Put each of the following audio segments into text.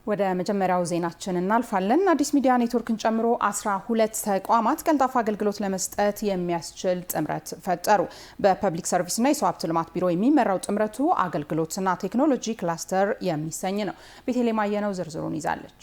ወደ መጀመሪያው ዜናችን እናልፋለን። አዲስ ሚዲያ ኔትወርክን ጨምሮ 12 ተቋማት ቀልጣፋ አገልግሎት ለመስጠት የሚያስችል ጥምረት ፈጠሩ። በፐብሊክ ሰርቪስና የሰው ሀብት ልማት ቢሮ የሚመራው ጥምረቱ አገልግሎትና ቴክኖሎጂ ክላስተር የሚሰኝ ነው። ቤተልሔም አየነው ዝርዝሩን ይዛለች።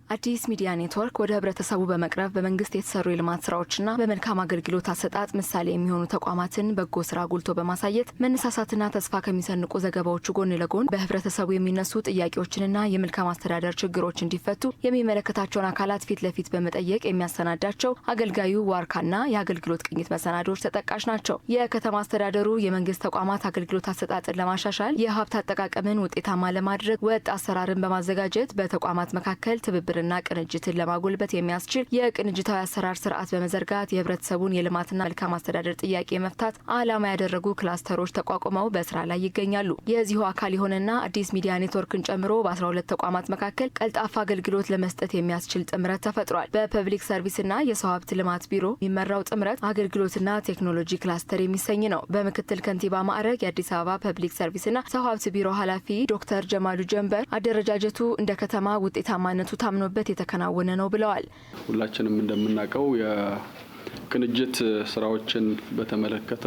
አዲስ ሚዲያ ኔትወርክ ወደ ህብረተሰቡ በመቅረብ በመንግስት የተሰሩ የልማት ስራዎችና በመልካም አገልግሎት አሰጣጥ ምሳሌ የሚሆኑ ተቋማትን በጎ ስራ ጉልቶ በማሳየት መነሳሳትና ተስፋ ከሚሰንቁ ዘገባዎቹ ጎን ለጎን በህብረተሰቡ የሚነሱ ጥያቄዎችንና የመልካም አስተዳደር ችግሮች እንዲፈቱ የሚመለከታቸውን አካላት ፊት ለፊት በመጠየቅ የሚያሰናዳቸው አገልጋዩ ዋርካና የአገልግሎት ቅኝት መሰናዶዎች ተጠቃሽ ናቸው። የከተማ አስተዳደሩ የመንግስት ተቋማት አገልግሎት አሰጣጥን ለማሻሻል የሀብት አጠቃቀምን ውጤታማ ለማድረግ ወጥ አሰራርን በማዘጋጀት በተቋማት መካከል ትብብር እና ቅንጅትን ለማጎልበት የሚያስችል የቅንጅታዊ አሰራር ስርዓት በመዘርጋት የህብረተሰቡን የልማትና መልካም አስተዳደር ጥያቄ መፍታት ዓላማ ያደረጉ ክላስተሮች ተቋቁመው በስራ ላይ ይገኛሉ። የዚሁ አካል የሆነና አዲስ ሚዲያ ኔትወርክን ጨምሮ በ12 ተቋማት መካከል ቀልጣፋ አገልግሎት ለመስጠት የሚያስችል ጥምረት ተፈጥሯል። በፐብሊክ ሰርቪስና የሰው ሀብት ልማት ቢሮ የሚመራው ጥምረት አገልግሎትና ቴክኖሎጂ ክላስተር የሚሰኝ ነው። በምክትል ከንቲባ ማዕረግ የአዲስ አበባ ፐብሊክ ሰርቪስና ሰው ሀብት ቢሮ ኃላፊ ዶክተር ጀማሉ ጀንበር አደረጃጀቱ እንደ ከተማ ውጤታማነቱ ታምኖ በት የተከናወነ ነው ብለዋል። ሁላችንም እንደምናውቀው የቅንጅት ስራዎችን በተመለከተ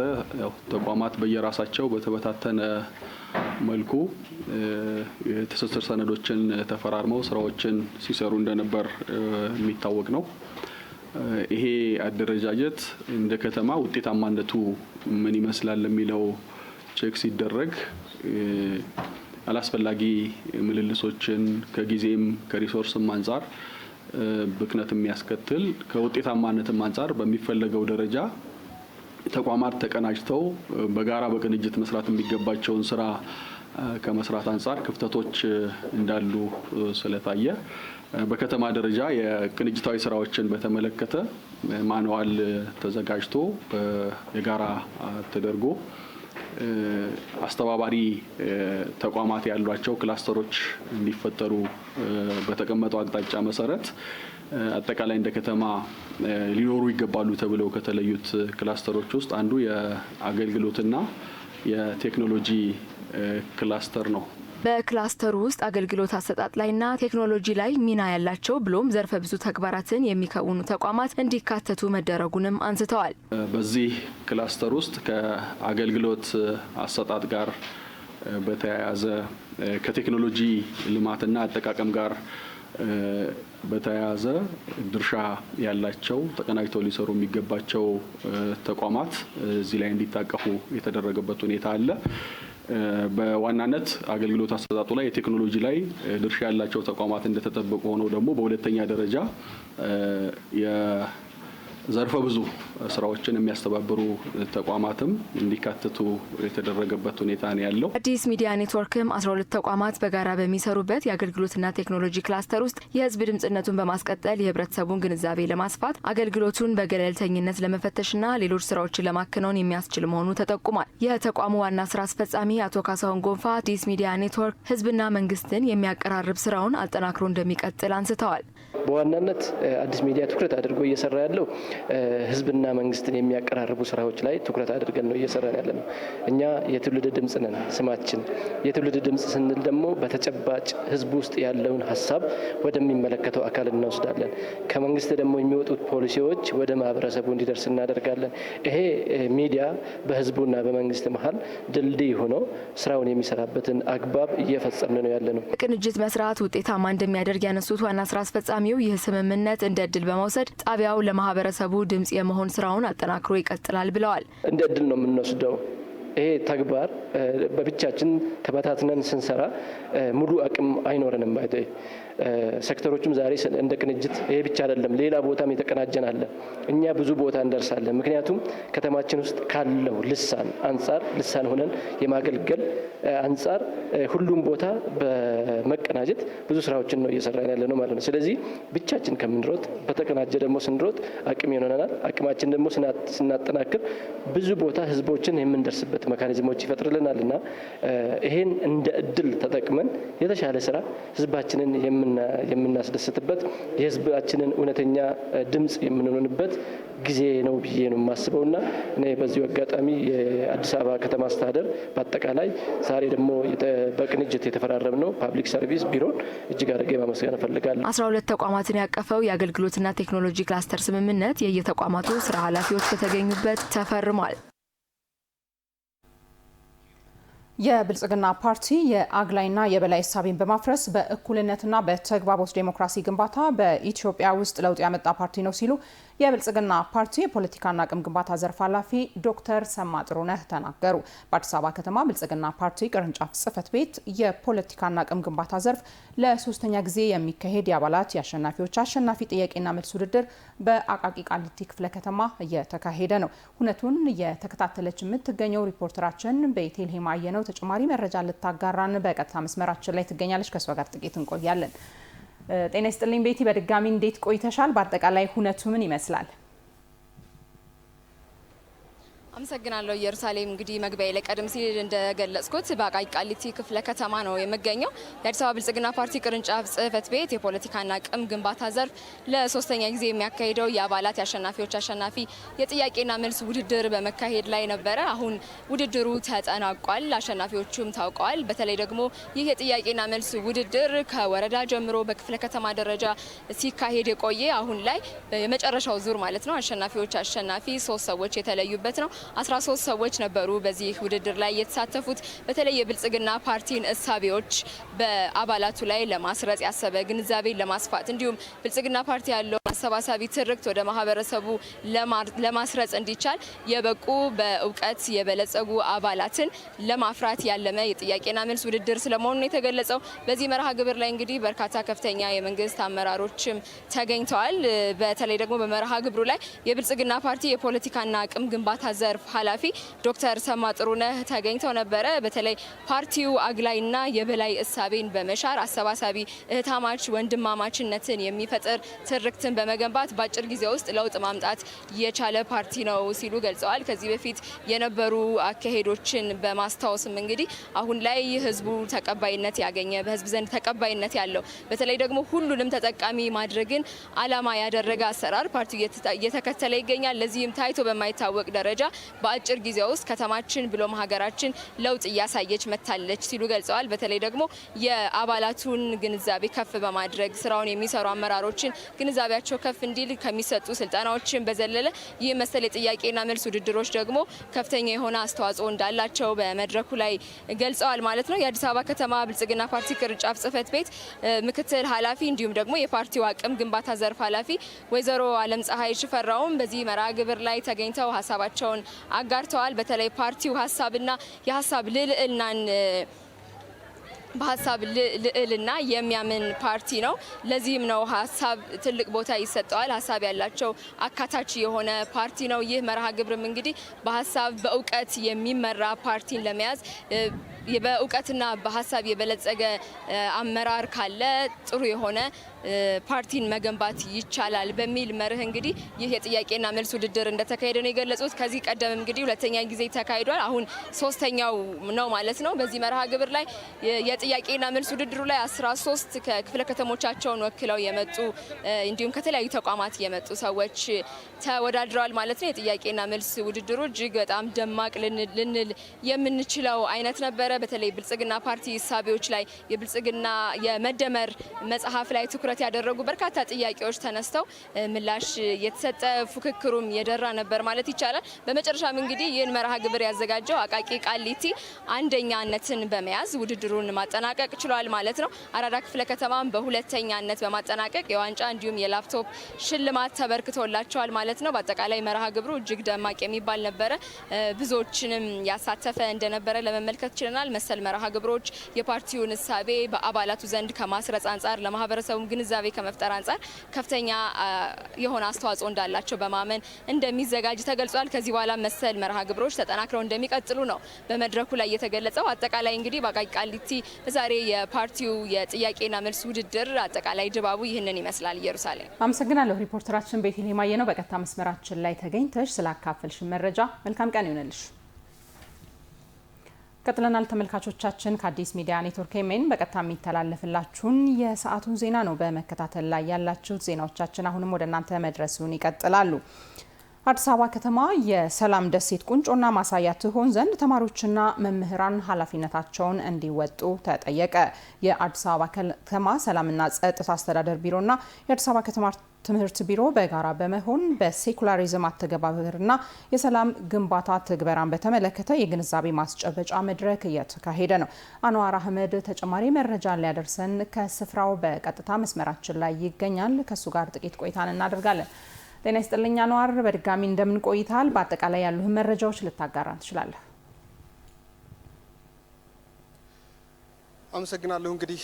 ተቋማት በየራሳቸው በተበታተነ መልኩ የትስስር ሰነዶችን ተፈራርመው ስራዎችን ሲሰሩ እንደነበር የሚታወቅ ነው። ይሄ አደረጃጀት እንደ ከተማ ውጤታማነቱ ምን ይመስላል የሚለው ቼክ ሲደረግ አላስፈላጊ ምልልሶችን ከጊዜም ከሪሶርስም አንፃር ብክነት የሚያስከትል ከውጤታማነትም አንፃር በሚፈለገው ደረጃ ተቋማት ተቀናጅተው በጋራ በቅንጅት መስራት የሚገባቸውን ስራ ከመስራት አንፃር ክፍተቶች እንዳሉ ስለታየ በከተማ ደረጃ የቅንጅታዊ ስራዎችን በተመለከተ ማንዋል ተዘጋጅቶ የጋራ ተደርጎ አስተባባሪ ተቋማት ያሏቸው ክላስተሮች እንዲፈጠሩ በተቀመጠው አቅጣጫ መሰረት አጠቃላይ እንደ ከተማ ሊኖሩ ይገባሉ ተብለው ከተለዩት ክላስተሮች ውስጥ አንዱ የአገልግሎትና የቴክኖሎጂ ክላስተር ነው። በክላስተሩ ውስጥ አገልግሎት አሰጣጥ ላይና ቴክኖሎጂ ላይ ሚና ያላቸው ብሎም ዘርፈ ብዙ ተግባራትን የሚከውኑ ተቋማት እንዲካተቱ መደረጉንም አንስተዋል። በዚህ ክላስተር ውስጥ ከአገልግሎት አሰጣጥ ጋር በተያያዘ ከቴክኖሎጂ ልማትና አጠቃቀም ጋር በተያያዘ ድርሻ ያላቸው ተቀናጅተው ሊሰሩ የሚገባቸው ተቋማት እዚህ ላይ እንዲታቀፉ የተደረገበት ሁኔታ አለ። በዋናነት አገልግሎት አሰጣጡ ላይ የቴክኖሎጂ ላይ ድርሻ ያላቸው ተቋማት እንደተጠበቁ ሆነው ደግሞ በሁለተኛ ደረጃ የዘርፈ ብዙ ስራዎችን የሚያስተባብሩ ተቋማትም እንዲካተቱ የተደረገበት ሁኔታ ነው ያለው። አዲስ ሚዲያ ኔትወርክም 12 ተቋማት በጋራ በሚሰሩበት የአገልግሎትና ቴክኖሎጂ ክላስተር ውስጥ የህዝብ ድምጽነቱን በማስቀጠል የህብረተሰቡን ግንዛቤ ለማስፋት አገልግሎቱን በገለልተኝነት ለመፈተሽና ሌሎች ስራዎችን ለማከናወን የሚያስችል መሆኑ ተጠቁሟል። የተቋሙ ዋና ስራ አስፈጻሚ አቶ ካሳሁን ጎንፋ አዲስ ሚዲያ ኔትወርክ ህዝብና መንግስትን የሚያቀራርብ ስራውን አጠናክሮ እንደሚቀጥል አንስተዋል። በዋናነት አዲስ ሚዲያ ትኩረት አድርጎ እየሰራ ያለው ህዝብና መንግስትን የሚያቀራርቡ ስራዎች ላይ ትኩረት አድርገን ነው እየሰራን ያለ ነው። እኛ የትውልድ ድምጽ ነን። ስማችን የትውልድ ድምጽ ስንል ደግሞ በተጨባጭ ህዝብ ውስጥ ያለውን ሀሳብ ወደሚመለከተው አካል እንወስዳለን። ከመንግስት ደግሞ የሚወጡት ፖሊሲዎች ወደ ማህበረሰቡ እንዲደርስ እናደርጋለን። ይሄ ሚዲያ በህዝቡና በመንግስት መሀል ድልድይ ሆኖ ስራውን የሚሰራበትን አግባብ እየፈጸምን ነው ያለ ነው። ቅንጅት መስራት ውጤታማ እንደሚያደርግ ያነሱት ዋና ስራ አስፈጻሚው ይህ ስምምነት እንደ እድል በመውሰድ ጣቢያው ለማህበረሰቡ ድምጽ የመሆን ስራውን አጠናክሮ ይቀጥላል ብለዋል። እንደ እድል ነው የምንወስደው። ይሄ ተግባር በብቻችን ተበታትነን ስንሰራ ሙሉ አቅም አይኖረንም። ሴክተሮቹም ዛሬ እንደ ቅንጅት ይሄ ብቻ አይደለም፣ ሌላ ቦታም የተቀናጀን አለ። እኛ ብዙ ቦታ እንደርሳለን። ምክንያቱም ከተማችን ውስጥ ካለው ልሳን አንጻር ልሳን ሆነን የማገልገል አንጻር ሁሉም ቦታ በመቀናጀት ብዙ ስራዎችን ነው እየሰራን ያለ ነው ማለት ነው። ስለዚህ ብቻችን ከምንሮጥ በተቀናጀ ደግሞ ስንሮጥ አቅም ይሆነናል። አቅማችን ደግሞ ስናጠናክር ብዙ ቦታ ህዝቦችን የምንደርስበት መካኒዝሞች ይፈጥርልናልና ይሄን እንደ እድል ተጠቅመን የተሻለ ስራ ህዝባችንን የምናስደስትበት የህዝባችንን እውነተኛ ድምጽ የምንሆንበት ጊዜ ነው ብዬ ነው የማስበውና እኔ በዚሁ አጋጣሚ የአዲስ አበባ ከተማ አስተዳደር በአጠቃላይ ዛሬ ደግሞ በቅንጅት የተፈራረምነው ፓብሊክ ሰርቪስ ቢሮን እጅግ አድርጌ ማመስገን እፈልጋለሁ። 12 ተቋማትን ያቀፈው የአገልግሎትና ቴክኖሎጂ ክላስተር ስምምነት የየተቋማቱ ስራ ኃላፊዎች በተገኙበት ተፈርሟል። የብልጽግና ፓርቲ የአግላይና የበላይ እሳቤን በማፍረስ በእኩልነትና በተግባቦት ዴሞክራሲ ግንባታ በኢትዮጵያ ውስጥ ለውጥ ያመጣ ፓርቲ ነው ሲሉ የብልጽግና ፓርቲ የፖለቲካና አቅም ግንባታ ዘርፍ ኃላፊ ዶክተር ሰማ ጥሩነህ ተናገሩ። በአዲስ አበባ ከተማ ብልጽግና ፓርቲ ቅርንጫፍ ጽህፈት ቤት የፖለቲካና አቅም ግንባታ ዘርፍ ለሶስተኛ ጊዜ የሚካሄድ የአባላት የአሸናፊዎች አሸናፊ ጥያቄና መልስ ውድድር በአቃቂ ቃሊቲ ክፍለ ከተማ እየተካሄደ ነው። ሁነቱን የተከታተለች የምትገኘው ሪፖርተራችን ቤቴልሄም አየነው ተጨማሪ መረጃ ልታጋራን በቀጥታ መስመራችን ላይ ትገኛለች። ከሷ ጋር ጥቂት እንቆያለን። ጤና ይስጥልኝ ቤቲ፣ በድጋሚ እንዴት ቆይተሻል? በአጠቃላይ ሁነቱ ምን ይመስላል? አመሰግናለሁ ኢየሩሳሌም። እንግዲህ መግቢያ ላይ ቀደም ሲል እንደገለጽኩት በአቃቂ ቃሊቲ ክፍለ ከተማ ነው የምገኘው። የአዲስ አበባ ብልጽግና ፓርቲ ቅርንጫፍ ጽህፈት ቤት የፖለቲካና አቅም ግንባታ ዘርፍ ለሶስተኛ ጊዜ የሚያካሂደው የአባላት የአሸናፊዎች አሸናፊ የጥያቄና መልስ ውድድር በመካሄድ ላይ ነበረ። አሁን ውድድሩ ተጠናቋል። አሸናፊዎቹም ታውቀዋል። በተለይ ደግሞ ይህ የጥያቄና መልስ ውድድር ከወረዳ ጀምሮ በክፍለ ከተማ ደረጃ ሲካሄድ የቆየ አሁን ላይ የመጨረሻው ዙር ማለት ነው አሸናፊዎች አሸናፊ 3 ሰዎች የተለዩበት ነው። 13 ሰዎች ነበሩ በዚህ ውድድር ላይ የተሳተፉት። በተለይ የብልጽግና ፓርቲን እሳቤዎች በአባላቱ ላይ ለማስረጽ ያሰበ ግንዛቤን ለማስፋት እንዲሁም ብልጽግና ፓርቲ ያለው አሰባሳቢ ትርክት ወደ ማህበረሰቡ ለማስረጽ እንዲቻል የበቁ በእውቀት የበለጸጉ አባላትን ለማፍራት ያለመ የጥያቄና መልስ ውድድር ስለመሆኑ የተገለጸው። በዚህ መርሃ ግብር ላይ እንግዲህ በርካታ ከፍተኛ የመንግስት አመራሮችም ተገኝተዋል። በተለይ ደግሞ በመርሃ ግብሩ ላይ የብልጽግና ፓርቲ የፖለቲካና አቅም ግንባታ ዘርፍ ኃላፊ ዶክተር ሰማ ጥሩነህ ተገኝተው ነበረ። በተለይ ፓርቲው አግላይና የበላይ እሳቤን በመሻር አሰባሳቢ እህታማች ወንድማማችነትን የሚፈጥር ትርክትን በመገንባት በአጭር ጊዜ ውስጥ ለውጥ ማምጣት የቻለ ፓርቲ ነው ሲሉ ገልጸዋል። ከዚህ በፊት የነበሩ አካሄዶችን በማስታወስም እንግዲህ አሁን ላይ ህዝቡ ተቀባይነት ያገኘ በህዝብ ዘንድ ተቀባይነት ያለው በተለይ ደግሞ ሁሉንም ተጠቃሚ ማድረግን አላማ ያደረገ አሰራር ፓርቲው እየተከተለ ይገኛል። ለዚህም ታይቶ በማይታወቅ ደረጃ በአጭር ጊዜ ውስጥ ከተማችን ብሎም ሀገራችን ለውጥ እያሳየች መታለች ሲሉ ገልጸዋል። በተለይ ደግሞ የአባላቱን ግንዛቤ ከፍ በማድረግ ስራውን የሚሰሩ አመራሮችን ግንዛቤያቸው ከፍ እንዲል ከሚሰጡ ስልጠናዎችን በዘለለ ይህ መሰል የጥያቄና መልስ ውድድሮች ደግሞ ከፍተኛ የሆነ አስተዋጽኦ እንዳላቸው በመድረኩ ላይ ገልጸዋል ማለት ነው። የአዲስ አበባ ከተማ ብልጽግና ፓርቲ ቅርንጫፍ ጽህፈት ቤት ምክትል ኃላፊ እንዲሁም ደግሞ የፓርቲው አቅም ግንባታ ዘርፍ ኃላፊ ወይዘሮ አለም ፀሐይ ሽፈራውም በዚህ መርሃ ግብር ላይ ተገኝተው ሀሳባቸውን አጋርተዋል። በተለይ ፓርቲው ሀሳብና የሀሳብ ልዕልናን በሀሳብ ልዕልና የሚያምን ፓርቲ ነው። ለዚህም ነው ሀሳብ ትልቅ ቦታ ይሰጠዋል። ሀሳብ ያላቸው አካታች የሆነ ፓርቲ ነው። ይህ መርሃ ግብርም እንግዲህ በሀሳብ በእውቀት የሚመራ ፓርቲን ለመያዝ በእውቀትና በሀሳብ የበለጸገ አመራር ካለ ጥሩ የሆነ ፓርቲን መገንባት ይቻላል በሚል መርህ እንግዲህ ይህ የጥያቄና መልስ ውድድር እንደተካሄደ ነው የገለጹት። ከዚህ ቀደም እንግዲህ ሁለተኛ ጊዜ ተካሂዷል። አሁን ሶስተኛው ነው ማለት ነው። በዚህ መርሃ ግብር ላይ የጥያቄና መልስ ውድድሩ ላይ 13 ከክፍለ ከተሞቻቸውን ወክለው የመጡ እንዲሁም ከተለያዩ ተቋማት የመጡ ሰዎች ተወዳድረዋል ማለት ነው። የጥያቄና መልስ ውድድሩ እጅግ በጣም ደማቅ ልንል የምንችለው አይነት ነበረ። በተለይ ብልጽግና ፓርቲ እሳቤዎች ላይ የብልጽግና የመደመር መጽሐፍ ላይ ትኩረት ያደረጉ በርካታ ጥያቄዎች ተነስተው ምላሽ የተሰጠ ፉክክሩም የደራ ነበር ማለት ይቻላል። በመጨረሻም እንግዲህ ይህን መርሃ ግብር ያዘጋጀው አቃቂ ቃሊቲ አንደኛነትን በመያዝ ውድድሩን ማጠናቀቅ ችሏል ማለት ነው። አራዳ ክፍለ ከተማም በሁለተኛነት በማጠናቀቅ የዋንጫ እንዲሁም የላፕቶፕ ሽልማት ተበርክቶላቸዋል ማለት ነው። በአጠቃላይ መርሃ ግብሩ እጅግ ደማቅ የሚባል ነበረ። ብዙዎችንም ያሳተፈ እንደነበረ ለመመልከት ችለናል። መሰል መርሃ ግብሮች የፓርቲውን እሳቤ በአባላቱ ዘንድ ከማስረጽ አንጻር ለማህበረሰቡ ግንዛቤ ከመፍጠር አንጻር ከፍተኛ የሆነ አስተዋጽኦ እንዳላቸው በማመን እንደሚዘጋጅ ተገልጿል። ከዚህ በኋላ መሰል መርሃ ግብሮች ተጠናክረው እንደሚቀጥሉ ነው በመድረኩ ላይ የተገለጸው። አጠቃላይ እንግዲህ በአቃቂ ቃሊቲ በዛሬ የፓርቲው የጥያቄና መልስ ውድድር አጠቃላይ ድባቡ ይህንን ይመስላል። ኢየሩሳሌም አመሰግናለሁ። ሪፖርተራችን ቤቴልሄም አየነው በቀጥታ መስመራችን ላይ ተገኝተሽ ስላካፈልሽ መረጃ መልካም ቀን ይሁንልሽ። ቀጥለናል ተመልካቾቻችን ከአዲስ ሚዲያ ኔትወርክ ኤምኤን በቀጥታ የሚተላለፍላችሁን የሰዓቱን ዜና ነው በመከታተል ላይ ያላችሁት። ዜናዎቻችን አሁንም ወደ እናንተ መድረሱን ይቀጥላሉ። አዲስ አበባ ከተማ የሰላም ደሴት ቁንጮና ማሳያ ትሆን ዘንድ ተማሪዎችና መምህራን ኃላፊነታቸውን እንዲወጡ ተጠየቀ። የአዲስ አበባ ከተማ ሰላምና ጸጥታ አስተዳደር ቢሮና የአዲስ አበባ ከተማ ትምህርት ቢሮ በጋራ በመሆን በሴኩላሪዝም አተገባበርና የሰላም ግንባታ ትግበራን በተመለከተ የግንዛቤ ማስጨበጫ መድረክ እየተካሄደ ነው። አንዋር አህመድ ተጨማሪ መረጃን ሊያደርሰን ከስፍራው በቀጥታ መስመራችን ላይ ይገኛል። ከሱ ጋር ጥቂት ቆይታን እናደርጋለን። ጤና ይስጥልኝ አንዋር፣ በድጋሚ እንደምን ቆይታል? በአጠቃላይ ያሉህን መረጃዎች ልታጋራን ትችላለህ? አመሰግናለሁ። እንግዲህ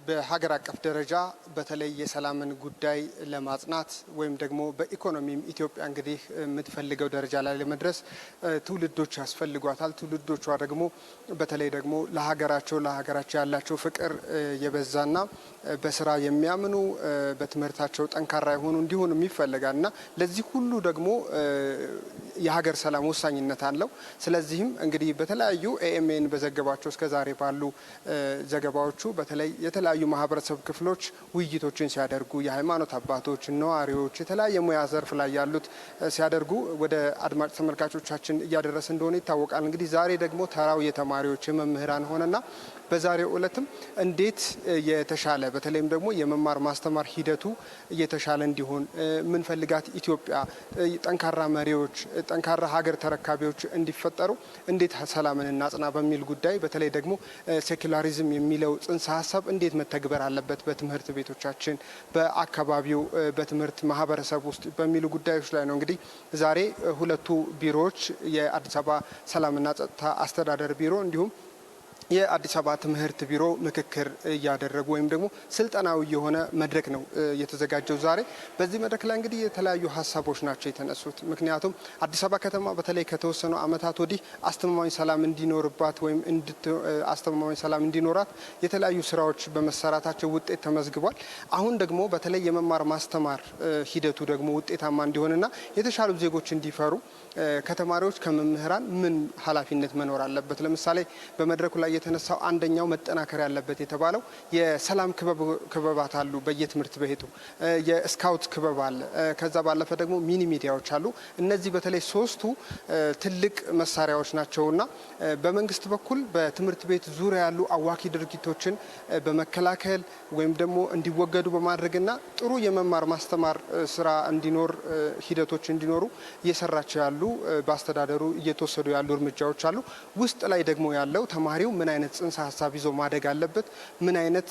በሀገር አቀፍ ደረጃ በተለይ የሰላምን ጉዳይ ለማጽናት ወይም ደግሞ በኢኮኖሚም ኢትዮጵያ እንግዲህ የምትፈልገው ደረጃ ላይ ለመድረስ ትውልዶች ያስፈልጓታል። ትውልዶቿ ደግሞ በተለይ ደግሞ ለሀገራቸው ያላቸው ፍቅር የበዛና በስራ የሚያምኑ በትምህርታቸው ጠንካራ የሆኑ እንዲሆኑ ይፈልጋልና ለዚህ ሁሉ ደግሞ የሀገር ሰላም ወሳኝነት አለው። ስለዚህም እንግዲህ በተለያዩ ኤኤምኤን በዘገባቸው እስከዛሬ ባሉ ዘገባዎቹ በተለይ የተለያዩ ማህበረሰብ ክፍሎች ውይይቶችን ሲያደርጉ የሃይማኖት አባቶች፣ ነዋሪዎች፣ የተለያየ ሙያ ዘርፍ ላይ ያሉት ሲያደርጉ ወደ አድማጭ ተመልካቾቻችን እያደረሰ እንደሆነ ይታወቃል። እንግዲህ ዛሬ ደግሞ ተራው የተማሪዎች የመምህራን ሆነና በዛሬው ዕለትም እንዴት የተሻለ በተለይም ደግሞ የመማር ማስተማር ሂደቱ የተሻለ እንዲሆን ምንፈልጋት ኢትዮጵያ ጠንካራ መሪዎች፣ ጠንካራ ሀገር ተረካቢዎች እንዲፈጠሩ እንዴት ሰላምን እናጽና በሚል ጉዳይ በተለይ ደግሞ ሴኩላሪዝም የሚለው ጽንሰ ሀሳብ እንዴት መተግበር አለበት በትምህርት ቤቶቻችን፣ በአካባቢው በትምህርት ማህበረሰብ ውስጥ በሚሉ ጉዳዮች ላይ ነው። እንግዲህ ዛሬ ሁለቱ ቢሮዎች የአዲስ አበባ ሰላምና ጸጥታ አስተዳደር ቢሮ እንዲሁም የአዲስ አበባ ትምህርት ቢሮ ምክክር እያደረጉ ወይም ደግሞ ስልጠናዊ የሆነ መድረክ ነው የተዘጋጀው ዛሬ። በዚህ መድረክ ላይ እንግዲህ የተለያዩ ሀሳቦች ናቸው የተነሱት። ምክንያቱም አዲስ አበባ ከተማ በተለይ ከተወሰኑ ዓመታት ወዲህ አስተማማኝ ሰላም እንዲኖርባት ወይም አስተማማኝ ሰላም እንዲኖራት የተለያዩ ስራዎች በመሰራታቸው ውጤት ተመዝግቧል። አሁን ደግሞ በተለይ የመማር ማስተማር ሂደቱ ደግሞ ውጤታማ እንዲሆንና የተሻሉ ዜጎች እንዲፈሩ ከተማሪዎች ከመምህራን ምን ኃላፊነት መኖር አለበት? ለምሳሌ በመድረኩ ላይ የተነሳው አንደኛው መጠናከር ያለበት የተባለው የሰላም ክበባት አሉ በየትምህርት ቤቱ፣ የስካውት ክበብ አለ፣ ከዛ ባለፈ ደግሞ ሚኒ ሚዲያዎች አሉ። እነዚህ በተለይ ሶስቱ ትልቅ መሳሪያዎች ናቸውና በመንግስት በኩል በትምህርት ቤት ዙሪያ ያሉ አዋኪ ድርጊቶችን በመከላከል ወይም ደግሞ እንዲወገዱ በማድረግና ጥሩ የመማር ማስተማር ስራ እንዲኖር ሂደቶች እንዲኖሩ እየሰራቸው ያሉ በአስተዳደሩ እየተወሰዱ ያሉ እርምጃዎች አሉ። ውስጥ ላይ ደግሞ ያለው ተማሪው ምን አይነት ጽንሰ ሀሳብ ይዞ ማደግ አለበት፣ ምን አይነት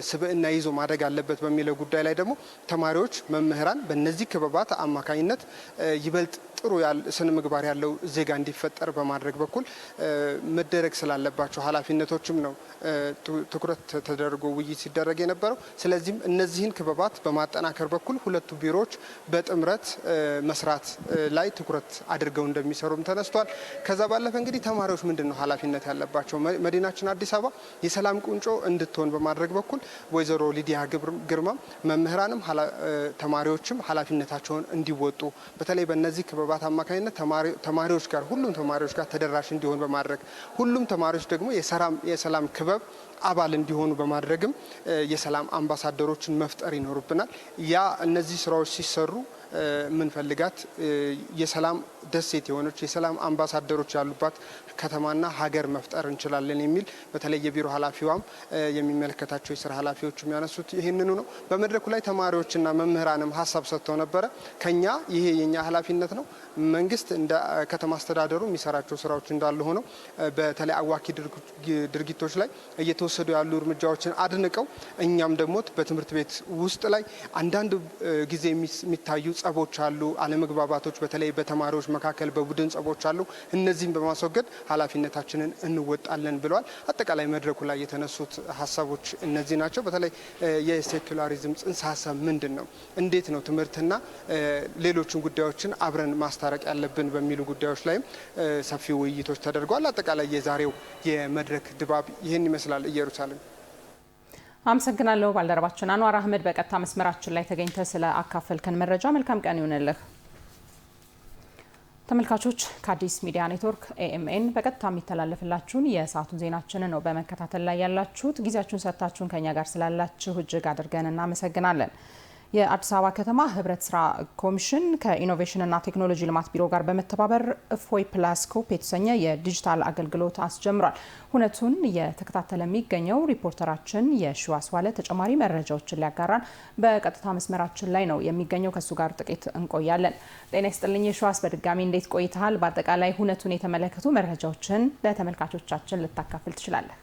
ስብዕና ይዞ ማደግ አለበት በሚለው ጉዳይ ላይ ደግሞ ተማሪዎች፣ መምህራን በእነዚህ ክበባት አማካኝነት ይበልጥ ጥሩ ስነ ምግባር ያለው ዜጋ እንዲፈጠር በማድረግ በኩል መደረግ ስላለባቸው ኃላፊነቶችም ነው ትኩረት ተደርጎ ውይይት ሲደረግ የነበረው። ስለዚህም እነዚህን ክበባት በማጠናከር በኩል ሁለቱ ቢሮዎች በጥምረት መስራት ላይ ትኩረት አድርገው እንደሚሰሩም ተነስቷል። ከዛ ባለፈ እንግዲህ ተማሪዎች ምንድን ነው ኃላፊነት ያለባቸው? መዲናችን አዲስ አበባ የሰላም ቁንጮ እንድትሆን በማድረግ በኩል ወይዘሮ ሊዲያ ግርማም መምህራንም ተማሪዎችም ኃላፊነታቸውን እንዲወጡ በተለይ በእነዚህ ክበባት አማካኝነት ተማሪዎች ጋር ሁሉም ተማሪዎች ጋር ተደራሽ እንዲሆን በማድረግ ሁሉም ተማሪዎች ደግሞ የሰላም ክበብ አባል እንዲሆኑ በማድረግም የሰላም አምባሳደሮችን መፍጠር ይኖርብናል። እነዚህ ስራዎች ሲሰሩ ምንፈልጋት የሰላም ደሴት የሆነች የሰላም አምባሳደሮች ያሉባት ከተማና ሀገር መፍጠር እንችላለን የሚል በተለይ የቢሮ ኃላፊዋም የሚመለከታቸው የስራ ኃላፊዎች የሚያነሱት ይህንኑ ነው። በመድረኩ ላይ ተማሪዎችና መምህራንም ሀሳብ ሰጥተው ነበረ። ከኛ ይሄ የኛ ኃላፊነት ነው። መንግስት እንደ ከተማ አስተዳደሩ የሚሰራቸው ስራዎች እንዳሉ ሆነው በተለይ አዋኪ ድርጊቶች ላይ እየተወሰዱ ያሉ እርምጃዎችን አድንቀው እኛም ደግሞ በትምህርት ቤት ውስጥ ላይ አንዳንድ ጊዜ የሚታዩ ጸቦች አሉ፣ አለመግባባቶች በተለይ በተማሪዎች መካከል በቡድን ጸቦች አሉ። እነዚህን በማስወገድ ኃላፊነታችንን እንወጣለን ብለዋል። አጠቃላይ መድረኩ ላይ የተነሱት ሀሳቦች እነዚህ ናቸው። በተለይ የሴኩላሪዝም ጽንሰ ሀሳብ ምንድን ነው፣ እንዴት ነው ትምህርትና ሌሎችን ጉዳዮችን አብረን ማስታረቅ ያለብን በሚሉ ጉዳዮች ላይም ሰፊ ውይይቶች ተደርገዋል። አጠቃላይ የዛሬው የመድረክ ድባብ ይህን ይመስላል። ኢየሩሳሌም አመሰግናለሁ። ባልደረባችን አንዋር አህመድ በቀጥታ መስመራችን ላይ ተገኝተ ስለ አካፈልከን መረጃ መልካም ቀን ይሁንልህ። ተመልካቾች ከአዲስ ሚዲያ ኔትወርክ ኤኤምኤን በቀጥታ የሚተላለፍላችሁን የሰዓቱን ዜናችንን ነው በመከታተል ላይ ያላችሁት። ጊዜያችሁን ሰጥታችሁን ከኛ ጋር ስላላችሁ እጅግ አድርገን እናመሰግናለን። የአዲስ አበባ ከተማ ህብረት ስራ ኮሚሽን ከኢኖቬሽንና ቴክኖሎጂ ልማት ቢሮ ጋር በመተባበር እፎይ ፕላስ ኮፕ የተሰኘ የዲጂታል አገልግሎት አስጀምሯል። ሁነቱን የተከታተለ የሚገኘው ሪፖርተራችን የሺዋስ ዋለ ተጨማሪ መረጃዎችን ሊያጋራን በቀጥታ መስመራችን ላይ ነው የሚገኘው። ከሱ ጋር ጥቂት እንቆያለን። ጤና ይስጥልኝ የሺዋስ፣ በድጋሚ እንዴት ቆይተሃል? በአጠቃላይ ሁነቱን የተመለከቱ መረጃዎችን ለተመልካቾቻችን ልታካፍል ትችላለህ?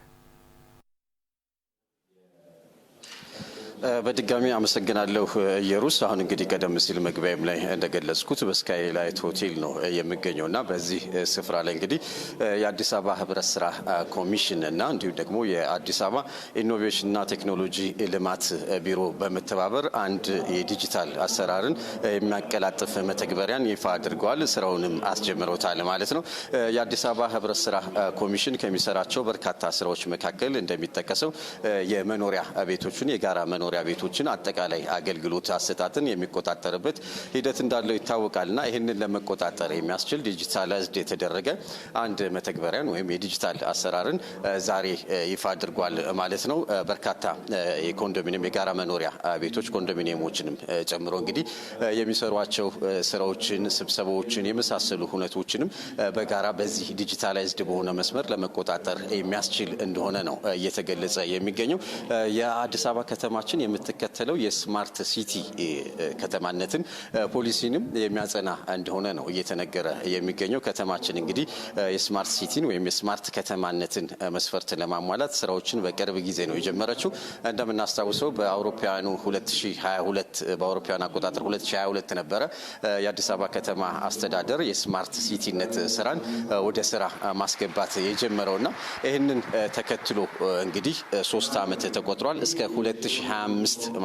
በድጋሚ አመሰግናለሁ ኢየሩስ። አሁን እንግዲህ ቀደም ሲል መግቢያም ላይ እንደገለጽኩት በስካይላይት ሆቴል ነው የሚገኘውና በዚህ ስፍራ ላይ እንግዲህ የአዲስ አበባ ህብረት ስራ ኮሚሽን እና እንዲሁም ደግሞ የአዲስ አበባ ኢኖቬሽንና ቴክኖሎጂ ልማት ቢሮ በመተባበር አንድ የዲጂታል አሰራርን የሚያቀላጥፍ መተግበሪያን ይፋ አድርገዋል። ስራውንም አስጀምረውታል ማለት ነው። የአዲስ አበባ ህብረት ስራ ኮሚሽን ከሚሰራቸው በርካታ ስራዎች መካከል እንደሚጠቀሰው የመኖሪያ ቤቶችን የጋራ መኖሪያ ቤቶችን አጠቃላይ አገልግሎት አሰጣጥን የሚቆጣጠርበት ሂደት እንዳለው ይታወቃልና ይህንን ለመቆጣጠር የሚያስችል ዲጂታላይዝድ የተደረገ አንድ መተግበሪያን ወይም የዲጂታል አሰራርን ዛሬ ይፋ አድርጓል ማለት ነው። በርካታ የኮንዶሚኒየም የጋራ መኖሪያ ቤቶች ኮንዶሚኒየሞችንም ጨምሮ እንግዲህ የሚሰሯቸው ስራዎችን፣ ስብሰባዎችን የመሳሰሉ ሁነቶችንም በጋራ በዚህ ዲጂታላይዝድ በሆነ መስመር ለመቆጣጠር የሚያስችል እንደሆነ ነው እየተገለጸ የሚገኘው። የአዲስ አበባ ከተማችን የምትከተለው የስማርት ሲቲ ከተማነትን ፖሊሲንም የሚያጸና እንደሆነ ነው እየተነገረ የሚገኘው። ከተማችን እንግዲህ የስማርት ሲቲን ወይም የስማርት ከተማነትን መስፈርት ለማሟላት ስራዎችን በቅርብ ጊዜ ነው የጀመረችው። እንደምናስታውሰው በአውሮፓውያኑ 2022 በአውሮፓውያን አቆጣጠር 2022 ነበረ የአዲስ አበባ ከተማ አስተዳደር የስማርት ሲቲነት ስራን ወደ ስራ ማስገባት የጀመረውና ይህንን ተከትሎ እንግዲህ 3 ዓመት ተቆጥሯል። እስከ 2025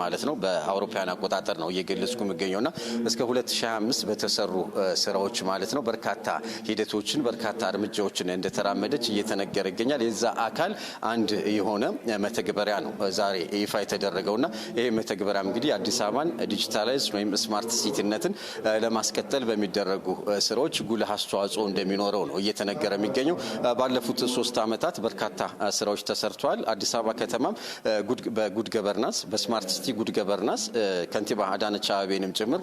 ማለት ነው በአውሮፓውያን አቆጣጠር ነው እየገለጽኩ የሚገኘውና እስከ 2025 በተሰሩ ስራዎች ማለት ነው በርካታ ሂደቶችን በርካታ እርምጃዎችን እንደተራመደች እየተነገረ ይገኛል። የዛ አካል አንድ የሆነ መተግበሪያ ነው ዛሬ ይፋ የተደረገውና ይሄ መተግበሪያ እንግዲህ አዲስ አበባን ዲጂታላይዝ ወይም ስማርት ሲቲነትን ለማስቀጠል በሚደረጉ ስራዎች ጉልህ አስተዋጽኦ እንደሚኖረው ነው እየተነገረ የሚገኘው። ባለፉት 3 ዓመታት በርካታ ስራዎች ተሰርተዋል። አዲስ አበባ ከተማም በጉድ ገቨርናንስ በስማርት ሲቲ ጉድ ገቨርናንስ ከንቲባ አዳነች አቤቤንም ጭምር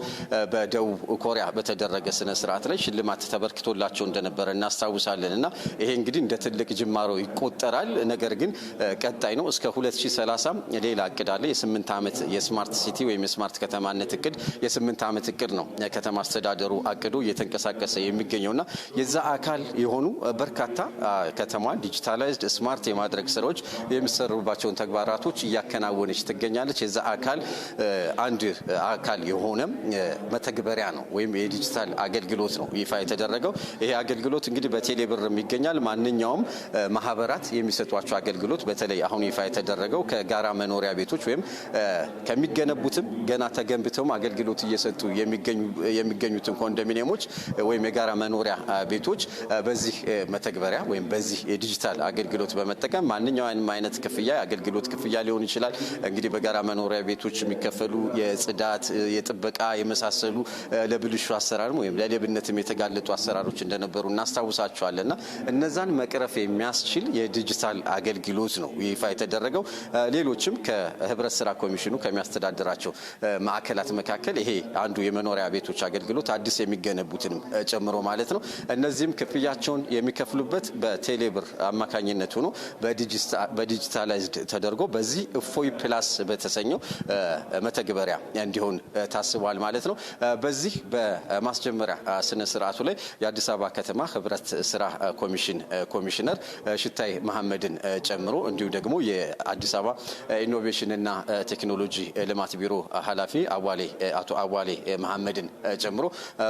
በደቡብ ኮሪያ በተደረገ ስነ ስርዓት ላይ ሽልማት ተበርክቶላቸው እንደነበረ እናስታውሳለን እና ይሄ እንግዲህ እንደ ትልቅ ጅማሮ ይቆጠራል። ነገር ግን ቀጣይ ነው። እስከ 2030 ሌላ እቅድ አለ። የ8 ዓመት የስማርት ሲቲ ወይም የስማርት ከተማነት እቅድ የ8 ዓመት እቅድ ነው ከተማ አስተዳደሩ አቅዶ እየተንቀሳቀሰ የሚገኘውና የዛ አካል የሆኑ በርካታ ከተማዋን ዲጂታላይዝድ ስማርት የማድረግ ስራዎች የሚሰሩባቸውን ተግባራቶች እያከናወነች ትገኛለች። የዛ አካል አንድ አካል የሆነ መተግበሪያ ነው ወይም የዲጂታል አገልግሎት ነው ይፋ የተደረገው። ይሄ አገልግሎት እንግዲህ በቴሌብር የሚገኛል። ማንኛውም ማህበራት የሚሰጧቸው አገልግሎት በተለይ አሁን ይፋ የተደረገው ከጋራ መኖሪያ ቤቶች ወይም ከሚገነቡትም ገና ተገንብተውም አገልግሎት እየሰጡ የሚገኙትን ኮንዶሚኒየሞች ወይም የጋራ መኖሪያ ቤቶች በዚህ መተግበሪያ ወይም በዚህ የዲጂታል አገልግሎት በመጠቀም ማንኛውም አይነት ክፍያ የአገልግሎት ክፍያ ሊሆን ይችላል። እንግዲህ በጋራ መኖሪያ ቤቶች የሚከፈሉ የጽዳት፣ የጥበቃ የመሳሰሉ ለብልሹ አሰራር ወይም ለሌብነትም የተጋለጡ አሰራሮች እንደነበሩ እናስታውሳቸዋለንና እነዛን መቅረፍ የሚያስችል የዲጂታል አገልግሎት ነው ይፋ የተደረገው። ሌሎችም ከህብረት ስራ ኮሚሽኑ ከሚያስተዳድራቸው ማዕከላት መካከል ይሄ አንዱ የመኖሪያ ቤቶች አገልግሎት አዲስ የሚገነቡትንም ጨምሮ ማለት ነው። እነዚህም ክፍያቸውን የሚከፍሉበት በቴሌብር አማካኝነት ሆኖ በዲጂታላይዝድ ተደርጎ በዚህ እፎይ ፕላስ በተሰኘው መተግበሪያ እንዲሆን ታስቧል ማለት ነው። በዚህ በማስጀመሪያ ስነ ስርዓቱ ላይ የአዲስ አበባ ከተማ ህብረት ስራ ኮሚሽን ኮሚሽነር ሽታይ መሐመድን ጨምሮ እንዲሁ ደግሞ የአዲስ አበባ ኢኖቬሽንና ቴክኖሎጂ ልማት ቢሮ ኃላፊ አቶ አዋሌ መሐመድን ጨምሮ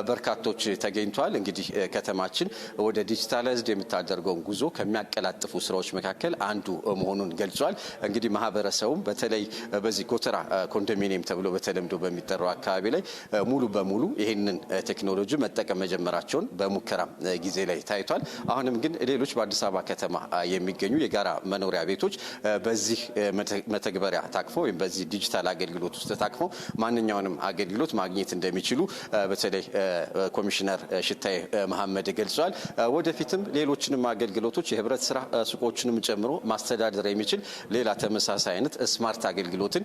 በርካቶች ተገኝተዋል። እንግዲህ ከተማችን ወደ ዲጂታላይዝድ የምታደርገውን ጉዞ ከሚያቀላጥፉ ስራዎች መካከል አንዱ መሆኑን ገልጿል። እንግዲህ ማህበረሰቡም በተለይ በዚህ ጎተራ ኮንዶሚኒየም ተብሎ በተለምዶ በሚጠራው አካባቢ ላይ ሙሉ በሙሉ ይህንን ቴክኖሎጂ መጠቀም መጀመራቸውን በሙከራ ጊዜ ላይ ታይቷል። አሁንም ግን ሌሎች በአዲስ አበባ ከተማ የሚገኙ የጋራ መኖሪያ ቤቶች በዚህ መተግበሪያ ታቅፎ ወይም በዚህ ዲጂታል አገልግሎት ውስጥ ታቅፎ ማንኛውንም አገልግሎት ማግኘት እንደሚችሉ በተለይ ኮሚሽነር ሽታይ መሐመድ ገልጸዋል። ወደፊትም ሌሎችንም አገልግሎቶች የህብረት ስራ ሱቆችንም ጨምሮ ማስተዳደር የሚችል ሌላ ተመሳሳይ አይነት ስማርት አገልግሎትን